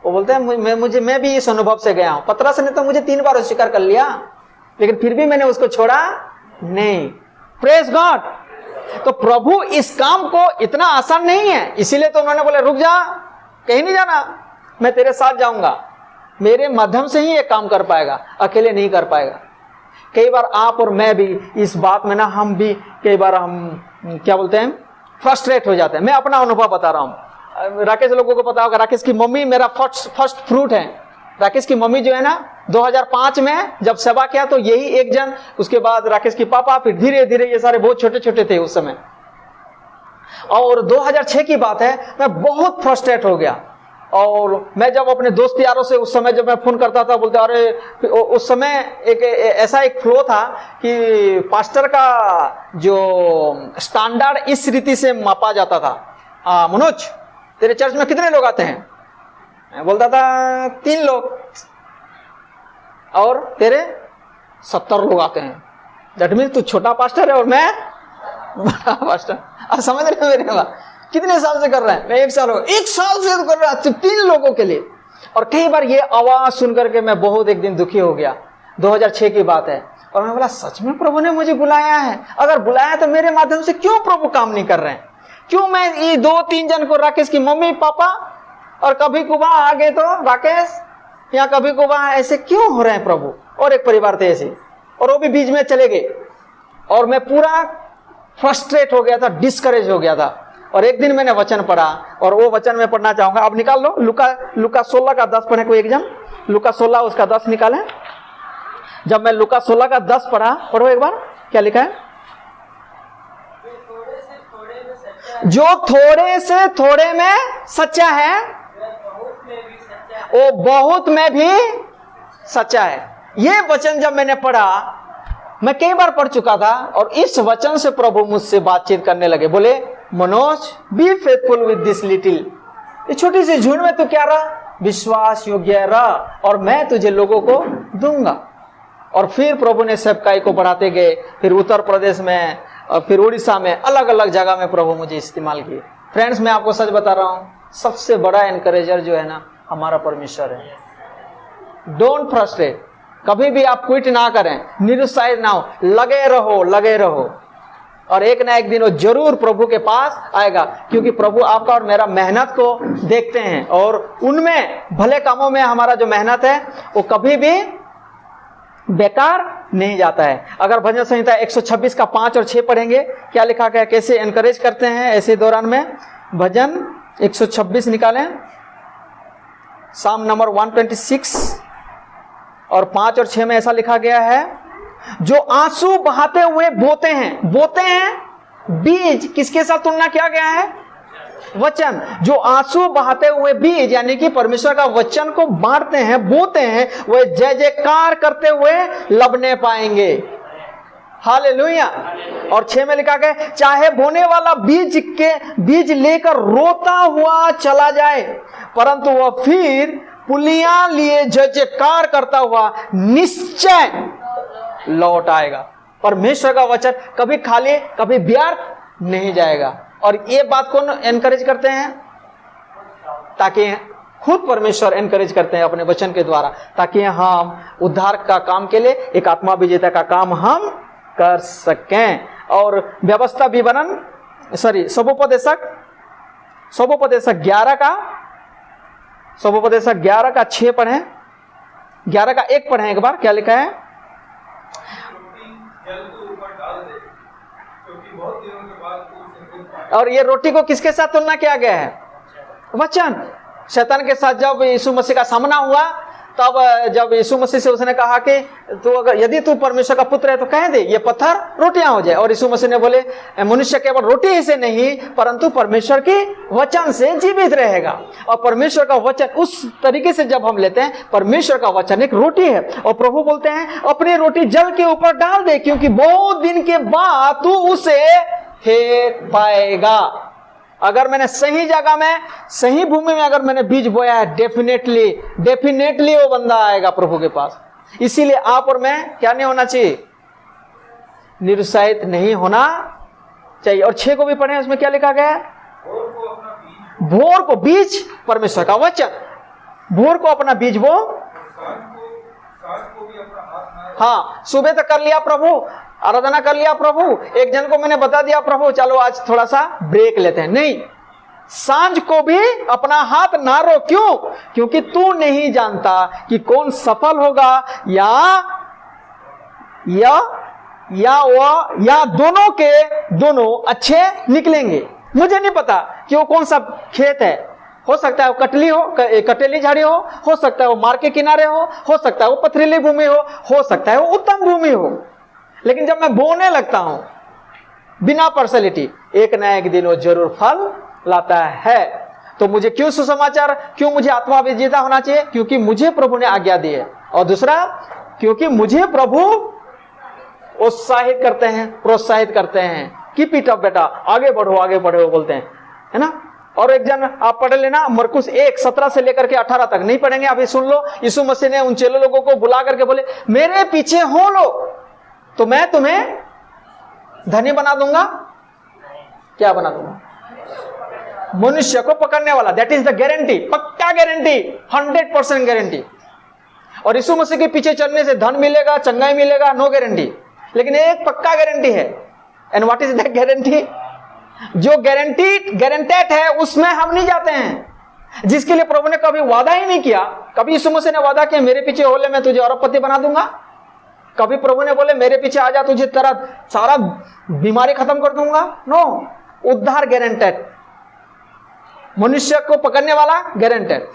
वो बोलते हैं मैं भी इस अनुभव से गया हूं। पतरस ने तो मुझे 3 बार स्वीकार कर लिया, लेकिन फिर भी मैंने उसको छोड़ा नहीं। Praise God. तो प्रभु इस काम को इतना आसान नहीं है, इसीलिए तो उन्होंने बोले रुक जा, कहीं नहीं जाना, मैं तेरे साथ जाऊंगा। मेरे माध्यम से ही ये काम कर पाएगा, अकेले नहीं कर पाएगा। कई बार आप और मैं भी इस बात में ना, हम भी कई बार हम क्या बोलते हैं, फ्रस्ट्रेट हो जाते हैं। मैं अपना अनुभव बता रहा हूँ। राकेश लोगों को पता होगा, राकेश की मम्मी मेरा फर्स्ट फ्रूट है। राकेश की मम्मी जो है ना, 2005 में जब सेवा किया तो यही एक जन, उसके बाद राकेश की पापा, फिर धीरे धीरे ये सारे बहुत छोटे छोटे थे उस समय। और 2006 की बात है, मैं बहुत फ्रस्ट्रेट हो गया। और मैं जब अपने दोस्त यारों से उस समय जब मैं फोन करता था, बोलते अरे, उस समय एक ऐसा एक फ्लो था कि पास्टर का जो स्टैंडर्ड इस रीति से मापा जाता था। मनोज, तेरे चर्च में कितने लोग आते हैं? मैं बोलता था 3 लोग, और तेरे 70 लोग आते हैं। दैट मीन तू छोटा पास्टर है और मैं बड़ा पास्टर। आप समझ रहे हो मेरे बात? कितने साल से कर रहा है? मैं 1 साल हो, 1 साल से कर रहा है 3 लोगों के लिए। और कई बार ये आवाज सुनकर के मैं बहुत एक दिन दुखी हो गया। 2006 की बात है, और मैं बोला सच में प्रभु ने मुझे बुलाया है? अगर बुलाया तो मेरे माध्यम से क्यों प्रभु काम नहीं कर रहे हैं? क्यों मैं ये 2-3 जन को, राकेश की मम्मी पापा और कभी कुबा आगे तो राकेश, या कभी कुबा, ऐसे क्यों हो रहे हैं प्रभु? और एक परिवार थे ऐसे, और वो भी बीच में चले गए, और मैं पूरा फ्रस्ट्रेट हो गया था, डिस्करेज हो गया था। और एक दिन मैंने वचन पढ़ा, और वो वचन मैं पढ़ना चाहूंगा। अब निकाल लो, लुका 16 का 10 पढ़े कोई एक जन। लुका 16 उसका 10 निकाले। जब मैं लुका 16 का 10 पढ़ा, पढ़ो एक बार, क्या लिखा है? जो थोड़े से थोड़े में सच्चा है, वो बहुत में भी सच्चा है। ये वचन जब मैंने पढ़ा, मैं कई बार पढ़ चुका था, और इस वचन से प्रभु मुझसे बातचीत करने लगे। बोले Manoj, be faithful with this little, ये छोटी सी झुंड में तू क्या रहा, विश्वास योग्य रहा, और मैं तुझे लोगों को दूंगा। और फिर प्रभु ने सेवकाई को बढ़ाते गए। फिर उत्तर प्रदेश में, और फिर उड़ीसा में, अलग अलग जगह में प्रभु मुझे इस्तेमाल किए। फ्रेंड्स, मैं आपको सच बता रहा हूं, सबसे बड़ा एनकरेजर जो है ना, हमारा परमेश्वर है। डोंट फ्रस्ट्रेट, कभी भी आप क्विट ना करें, निरुत्साहित ना हो, लगे रहो, लगे रहो। और एक ना एक दिन वो जरूर प्रभु के पास आएगा, क्योंकि प्रभु आपका और मेरा मेहनत को देखते हैं, और उनमें भले कामों में हमारा जो मेहनत है वो कभी भी बेकार नहीं जाता है। अगर भजन संहिता 126 का 5 और 6 पढ़ेंगे, क्या लिखा गया, कैसे एनकरेज करते हैं ऐसे दौरान में। भजन 126 निकालें, साम नंबर 126 और 5 और 6 में ऐसा लिखा गया है, जो आंसू बहाते हुए बोते हैं बीज, किसके साथ तुलना किया गया है? वचन। जो आंसू बहाते हुए बीज, यानी कि परमेश्वर का वचन को बांटते हैं, बोते हैं, वे जय जयकार करते हुए लबने पाएंगे। हालेलुया। और 6 में लिखा गया, चाहे बोने वाला बीज लेकर रोता हुआ चला जाए, परंतु वह फिर पुलियां लिए जय जयकार करता हुआ निश्चय लौट आएगा। परमेश्वर का वचन कभी खाली, कभी व्यर्थ नहीं जाएगा। और ये बात कौन एनकरेज करते हैं? ताकि खुद परमेश्वर एनकरेज करते हैं अपने वचन के द्वारा, ताकि हम उद्धार का काम के लिए, एक आत्मा विजेता का काम हम कर सकें। और व्यवस्था विवरण, सबोपदेशक 11 का 6 पढ़ें, 11 का 1 पढ़ें एक बार, क्या लिखा है? और ये रोटी को किसके साथ तुलना किया गया है? वचन। शैतान के साथ जब यीशु मसीह का सामना हुआ, तब जब यीशु मसीह से उसने कहा कि तू अगर यदि तू परमेश्वर का पुत्र है तो कह दे ये पत्थर रोटियां हो जाए। और यीशु मसीह ने बोले, मनुष्य केवल रोटी ही से नहीं परंतु परमेश्वर के वचन से जीवित रहेगा। और परमेश्वर का वचन उस तरीके से जब हम लेते हैं, परमेश्वर का वचन एक रोटी है, और प्रभु बोलते हैं अपनी रोटी जल के ऊपर डाल दे, क्योंकि बहुत दिन के बाद तू उसे फेंक पाएगा। अगर मैंने सही जगह में, सही भूमि में अगर मैंने बीज बोया है, डेफिनेटली वो बंदा आएगा प्रभु के पास। इसीलिए आप और मैं क्या नहीं होना चाहिए? निरुत्साहित नहीं होना चाहिए। और 6 को भी पढ़े, उसमें क्या लिखा गया है? भोर को बीज, परमेश्वर का वचन, भोर को अपना बीज बो। हाँ, सुबह तक कर लिया प्रभु, आराधना कर लिया प्रभु, एक जन को मैंने बता दिया प्रभु चलो आज थोड़ा सा ब्रेक लेते हैं, नहीं, सांझ को भी अपना हाथ ना रो। क्यों? क्योंकि तू नहीं जानता कि कौन सफल होगा या या वह या दोनों के दोनों अच्छे निकलेंगे। मुझे नहीं पता कि वो कौन सा खेत है। हो सकता है वो कटेली झाड़ी हो सकता है वो मार्ग के किनारे हो सकता है वो पथरीली भूमि हो सकता है वो उत्तम भूमि हो। लेकिन जब मैं बोने लगता हूं बिना पार्शलिटी, एक ना एक दिन वो जरूर फल लाता है। तो मुझे क्यों सुसमाचार, क्यों मुझे आत्मा विजेता होना चाहिए? क्योंकि मुझे प्रभु ने आज्ञा दी है, और दूसरा क्योंकि मुझे प्रभु उत्साहित करते हैं, प्रोत्साहित करते हैं, कीप इट अप बेटा, आगे बढ़ो बोलते हैं, है ना। और एक जन आप पढ़ लेना मरकुस 1:17 से लेकर के 18 तक, नहीं पढ़ेंगे अभी सुन लो। यीशु मसीह ने उन चेलों लोगों को बुला करके बोले मेरे पीछे हो लो तो मैं तुम्हें धनी बना दूंगा। क्या बना दूंगा? मनुष्य को पकड़ने वाला। दैट इज द गारंटी, पक्का गारंटी, 100% गारंटी। और यीशु मसीह के पीछे चलने से धन मिलेगा, चंगाई मिलेगा, नो गारंटी। लेकिन एक पक्का गारंटी है। And what is that guarantee? जो गारंटेड है उसमें हम नहीं जाते हैं, जिसके लिए प्रभु ने कभी वादा ही नहीं किया। कभी यीशु मसीह ने वादा किया मेरे पीछे हो ले मैं तुझे अरबपति बना दूंगा? कभी प्रभु ने बोले मेरे पीछे आ जा तुझे तेरा सारा बीमारी खत्म कर दूंगा? नो। उद्धार गारंटेड, मनुष्य को पकड़ने वाला गारंटेड।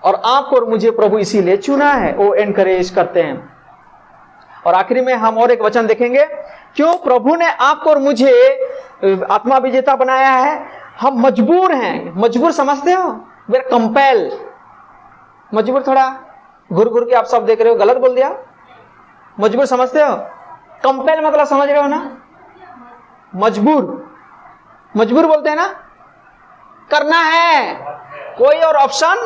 और आपको और मुझे प्रभु इसीलिए चुना है, वो एनकरेज करते हैं। और आखिरी में हम और एक वचन देखेंगे, क्यों प्रभु ने आपको और मुझे आत्मा विजेता बनाया है। हम मजबूर हैं। मजबूर समझते हो? वे कंपेल। मजबूर थोड़ा घुर के आप सब देख रहे हो, गलत बोल दिया। मजबूर समझते हो? कंपेल मतलब समझ रहे हो ना? मजबूर बोलते हैं ना, करना है, कोई और ऑप्शन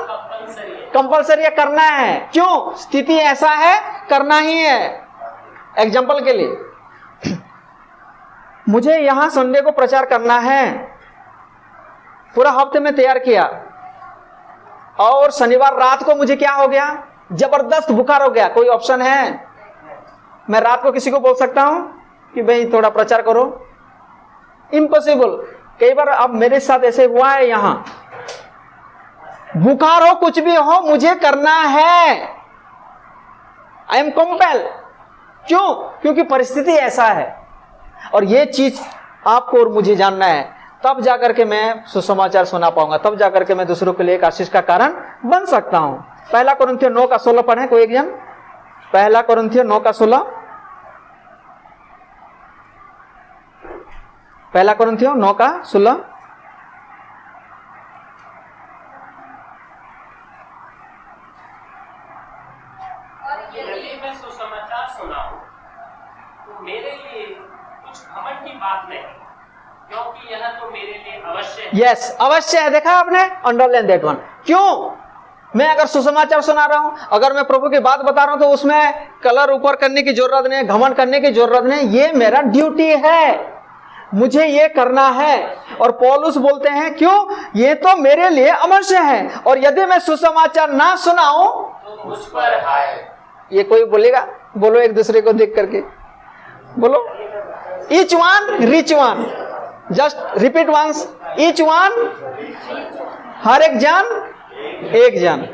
कंपलसरी करना है। क्यों? स्थिति ऐसा है, करना ही है। एग्जाम्पल के लिए मुझे यहां संडे को प्रचार करना है, पूरा हफ्ते में तैयार किया, और शनिवार रात को मुझे क्या हो गया? जबरदस्त बुखार हो गया। कोई ऑप्शन है? मैं रात को किसी को बोल सकता हूं कि भाई थोड़ा प्रचार करो? इम्पॉसिबल। कई बार अब मेरे साथ ऐसे हुआ है, यहां बुखार हो कुछ भी हो मुझे करना है। I am compel. क्यों? क्योंकि परिस्थिति ऐसा है। और ये चीज आपको और मुझे जानना है, तब जाकर के मैं सुसमाचार सुना पाऊंगा, तब जाकर के मैं दूसरों के लिए एक आशीष का कारण बन सकता हूं। 1 कुरिन्थियों 9:16 पढ़े कोई एक जन? 1 कुरिन्थियों 9:16। 1 कुरिन्थियों 9:16। यदि मैं सुसमाचार सुनाऊं तो मेरे लिए कुछ घमंड की बात नहीं, क्योंकि यह तो मेरे लिए अवश्य है। यस, अवश्य है। देखा आपने? Underline that one. क्यों? मैं अगर सुसमाचार सुना रहा हूं, अगर मैं प्रभु की बात बता रहा हूं, तो उसमें कलर ऊपर करने की जरूरत नहीं, घमंड करने की जरूरत नहीं। ये मेरा ड्यूटी है, मुझे ये करना है। और पौलुस बोलते हैं क्यों? ये तो मेरे लिए अवश्य है, और यदि मैं सुसमाचार ना सुनाऊं तो मुझ पर हाय। ये कोई बोलेगा? बोलो एक दूसरे को देख करके बोलो, each one rich one. Just repeat once, each one, हर एक जन।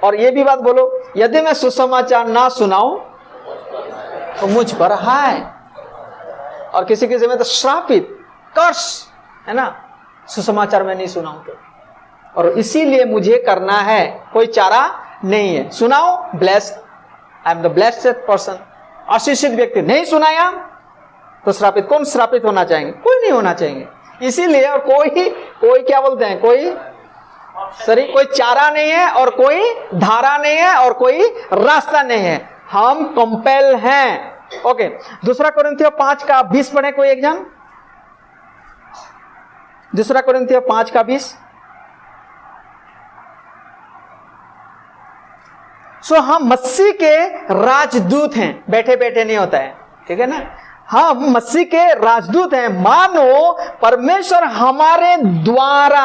और ये भी बात बोलो, यदि मैं सुसमाचार ना सुनाऊं तो मुझ पर हाय। और किसी में तो श्रापित, कर्स, है ना, सुसमाचार में नहीं सुनाऊं तो। और इसीलिए मुझे करना है, कोई चारा नहीं है। सुनाओ, blessed, I am the blessed person, आशीषित व्यक्ति। नहीं सुनाया तो श्रापित। कौन श्रापित होना चाहेंगे? कोई नहीं होना चाहेंगे। इसीलिए, और कोई क्या बोलते हैं, कोई चारा नहीं है, और कोई धारा नहीं है, और कोई रास्ता नहीं है। हम कंपेल हैं। ओके, 2 कुरिन्थियों 5:20 पढ़े कोई एक जन? 2 कुरिन्थियों 5:20। हम मसीह के राजदूत हैं, बैठे बैठे नहीं होता है, ठीक है ना। हम मसीह के राजदूत हैं, मानो परमेश्वर हमारे द्वारा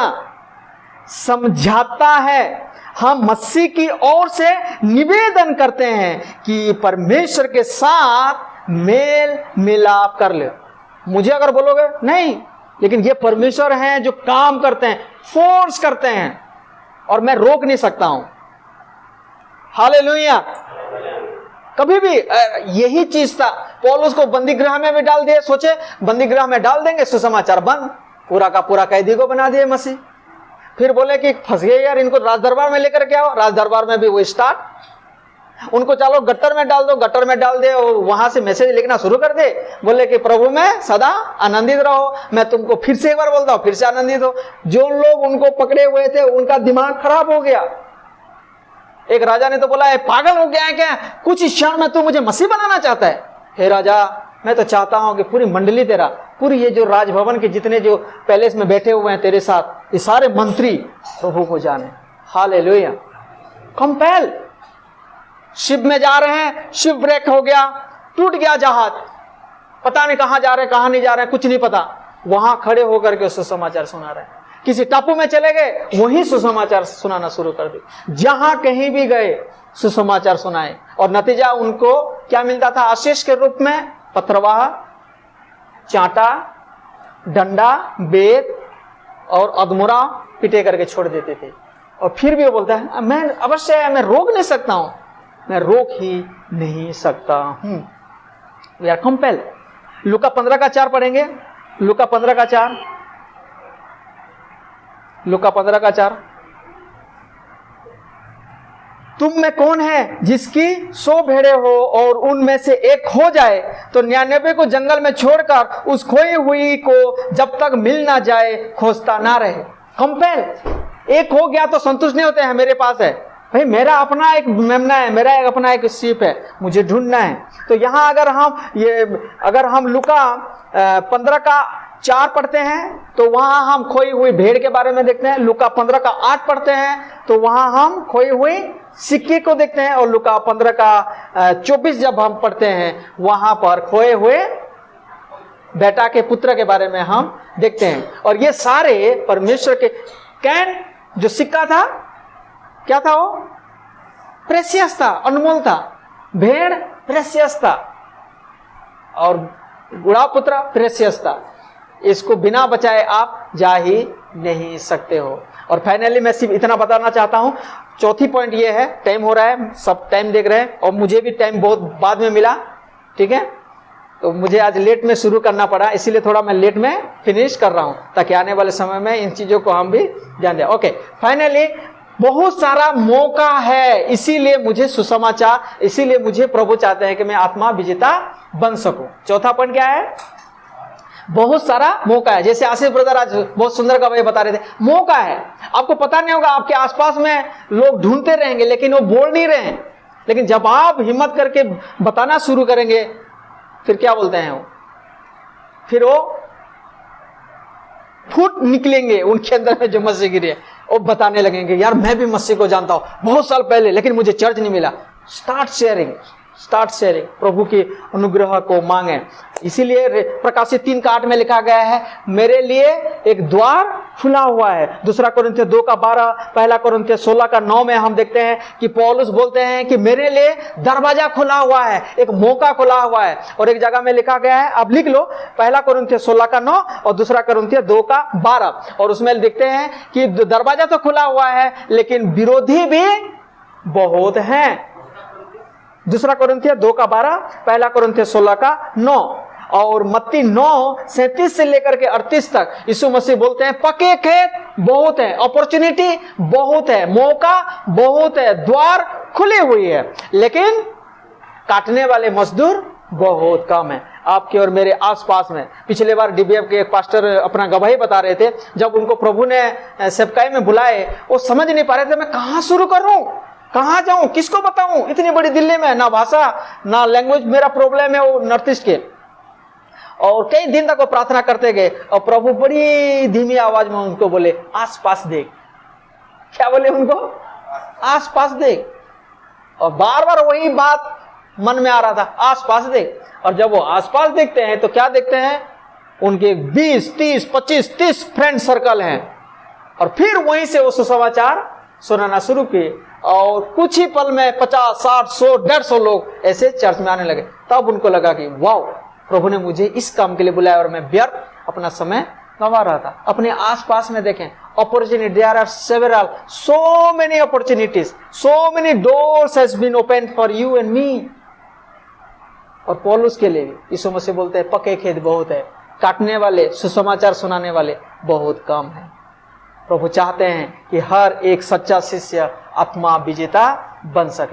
समझाता है। हम मसीह की ओर से निवेदन करते हैं कि परमेश्वर के साथ मेल मिलाप कर ले। मुझे अगर बोलोगे नहीं, लेकिन ये परमेश्वर हैं जो काम करते हैं, फोर्स करते हैं, और मैं रोक नहीं सकता हूं। हालेलुया। कभी भी यही चीज था, पौलुस को बंदी गृह में भी डाल दिए। सोचे बंदी गृह में डाल देंगे, सुसमाचार बंद, पूरा का पूरा कैदी को बना दिए मसीह। फिर बोले कि फंस गए यार, इनको राज दरबार में लेकर के आओ। राज दरबार में भी वो स्टार्ट, उनको चलो गट्टर में डाल दो, गट्टर में डाल दे और वहां से मैसेज लिखना शुरू कर दे। बोले कि प्रभु में सदा आनंदित रहो। मैं तुमको फिर से एक बार बोलता हूं, फिर से आनंदित हो। जो लोग उनको पकड़े हुए थे उनका दिमाग खराब हो गया। एक राजा ने तो बोला है पागल हो गया है क्या, कुछ क्षण में तू मुझे मसीह बनाना चाहता है। हे राजा, मैं तो चाहता हूं कि पूरी मंडली तेरा, पूरी ये जो राजभवन के जितने जो पैलेस में बैठे हुए हैं तेरे साथ, ये सारे मंत्री प्रभु को जाने। हालेलुया। कंपेल, शिप में जा रहे हैं, शिप ब्रेक हो गया, टूट गया जहाज, पता नहीं कहां जा रहे हैं कहां नहीं जा रहे हैं, कुछ नहीं पता। वहां खड़े होकर के सुसमाचार सुना रहे हैं। किसी टापू में चले गए, वहीं सुसमाचार सुनाना शुरू कर दी। जहां कहीं भी गए सुसमाचार सुनाए, और नतीजा उनको क्या मिलता था? आशीष के रूप में पथरवाह, चांटा, डंडा, बेत और अधमुरा पिटे करके छोड़ देते थे। और फिर भी वो बोलता है मैं अवश्य, मैं रोक नहीं सकता हूं, मैं रोक ही नहीं सकता हूं। We are compel. लूका 15 का 4 पढ़ेंगे। लूका 15 का 4, लूका 15 का 4। तुम में कौन है जिसकी 100 भेड़े हो और उनमें से एक खो जाए तो 99 को जंगल में छोड़कर उस खोई हुई को जब तक मिल ना जाए खोजता ना रहे। कंपेल। एक हो गया तो संतुष्ट नहीं होते हैं, मेरे पास है भाई, मेरा अपना एक मेमना है, मेरा अपना एक सीप है, मुझे ढूंढना है। तो यहां अगर हम लूका 15 का 4 पढ़ते हैं तो वहां हम खोई हुई भेड़ के बारे में देखते हैं। लूका 15 का 8 पढ़ते हैं तो वहां हम खोई हुई सिक्के को देखते हैं। और लूका 15 का 24 जब हम पढ़ते हैं वहां पर खोए हुए बेटा के पुत्र के बारे में हम देखते हैं। और ये सारे परमेश्वर के कैन जो सिक्का था, क्या था वो? प्रेसियस था, अनमोल था। भेड़ प्रेसियस था और गुड़ा पुत्र प्रेसियस था। इसको बिना बचाए आप जा ही नहीं सकते हो। और फाइनली मैं सिर्फ इतना बताना चाहता हूं, चौथी पॉइंट ये है, टाइम हो रहा है, सब टाइम देख रहे हैं और मुझे भी टाइम बहुत बाद में मिला, ठीक है, तो मुझे आज लेट में शुरू करना पड़ा, इसीलिए थोड़ा मैं लेट में फिनिश कर रहा हूं ताकि आने वाले समय में इन चीजों को हम भी ध्यान दें। ओके, फाइनली बहुत सारा मौका है, इसीलिए मुझे सुसमाचार, इसीलिए मुझे प्रभु चाहते हैं कि मैं आत्मा विजेता बन सकूं। चौथा पॉइंट क्या है? बहुत सारा मौका है। जैसे आशीष ब्रदर आज बहुत सुंदर का बता रहे थे, मौका है। आपको पता नहीं होगा, आपके आसपास में लोग ढूंढते रहेंगे लेकिन वो बोल नहीं रहे हैं, लेकिन जब आप हिम्मत करके बताना शुरू करेंगे फिर क्या बोलते हैं वो, फिर वो फूट निकलेंगे उनके अंदर में जो मसीह गिरी है, वो बताने लगेंगे यार मैं भी मसीह को जानता हूं बहुत साल पहले, लेकिन मुझे चर्च नहीं मिला। स्टार्ट शेयरिंग, प्रभु की अनुग्रह को मांगे। इसीलिए प्रकाशित 3:8 में लिखा गया है, मेरे लिए एक द्वार खुला हुआ है। दूसरा कोरिन्थियों 2:12, पहला कोरिन्थियों 16:9 में हम देखते हैं कि पौलुस बोलते हैं कि मेरे लिए दरवाजा खुला हुआ है, एक मौका खुला हुआ है। और एक जगह में लिखा गया है, आप लिख लो, पहला कोरिन्थियों 16:9 और दूसरा कोरिन्थियों 2:12, और उसमें देखते हैं कि दरवाजा तो खुला हुआ है लेकिन विरोधी भी बहुत हैं। दूसरा कोरिन्थियों 2:12, पहला कोरिन्थियों 16:9 और मत्ती 9:37 से लेकर के 38 तक यीशु मसीह बोलते हैं पके खेत बहुत है, अपॉर्चुनिटी बहुत है, मौका बहुत है, द्वार खुली हुई है, लेकिन काटने वाले मजदूर बहुत कम है आपके और मेरे आसपास में। पिछले बार डीबीएफ के एक पास्टर अपना गवाही बता रहे थे, जब उनको प्रभु ने सेवकाई में बुलाए वो समझ नहीं पा रहे थे मैं कहां शुरू करूं, कहां जाऊं, किसको बताऊं, इतनी बड़ी दिल्ली में ना भाषा ना लैंग्वेज, मेरा प्रॉब्लम है वो नॉर्थ ईस्ट के। और कई दिन तक वो प्रार्थना करते गए और प्रभु बड़ी धीमी आवाज में उनको बोले आसपास देख। क्या बोले उनको? आसपास देख। और बार बार वही बात मन में आ रहा था, आसपास देख। और जब वो आसपास देखते हैं तो क्या देखते हैं? उनके 20, 30, 25, 30 फ्रेंड सर्कल हैं। और फिर वहीं से वो सुसमाचार सुनाना शुरू किए और कुछ ही पल में 50, 60, 100, 150 लोग ऐसे चर्च में आने लगे। तब उनको लगा कि वाओ, प्रभु ने मुझे इस काम के लिए बुलाया और मैं व्यर्थ अपना समय गंवा रहा था। अपने आसपास में देखें, opportunity, there are several, so many opportunities, so many doors has been open for you and me. और पौलुस के लिए भी यीशु मसीह बोलते हैं पके खेत बहुत है, काटने वाले, सुसमाचार सुनाने वाले बहुत कम है। प्रभु चाहते हैं कि हर एक सच्चा शिष्य आत्मा विजेता बन सके।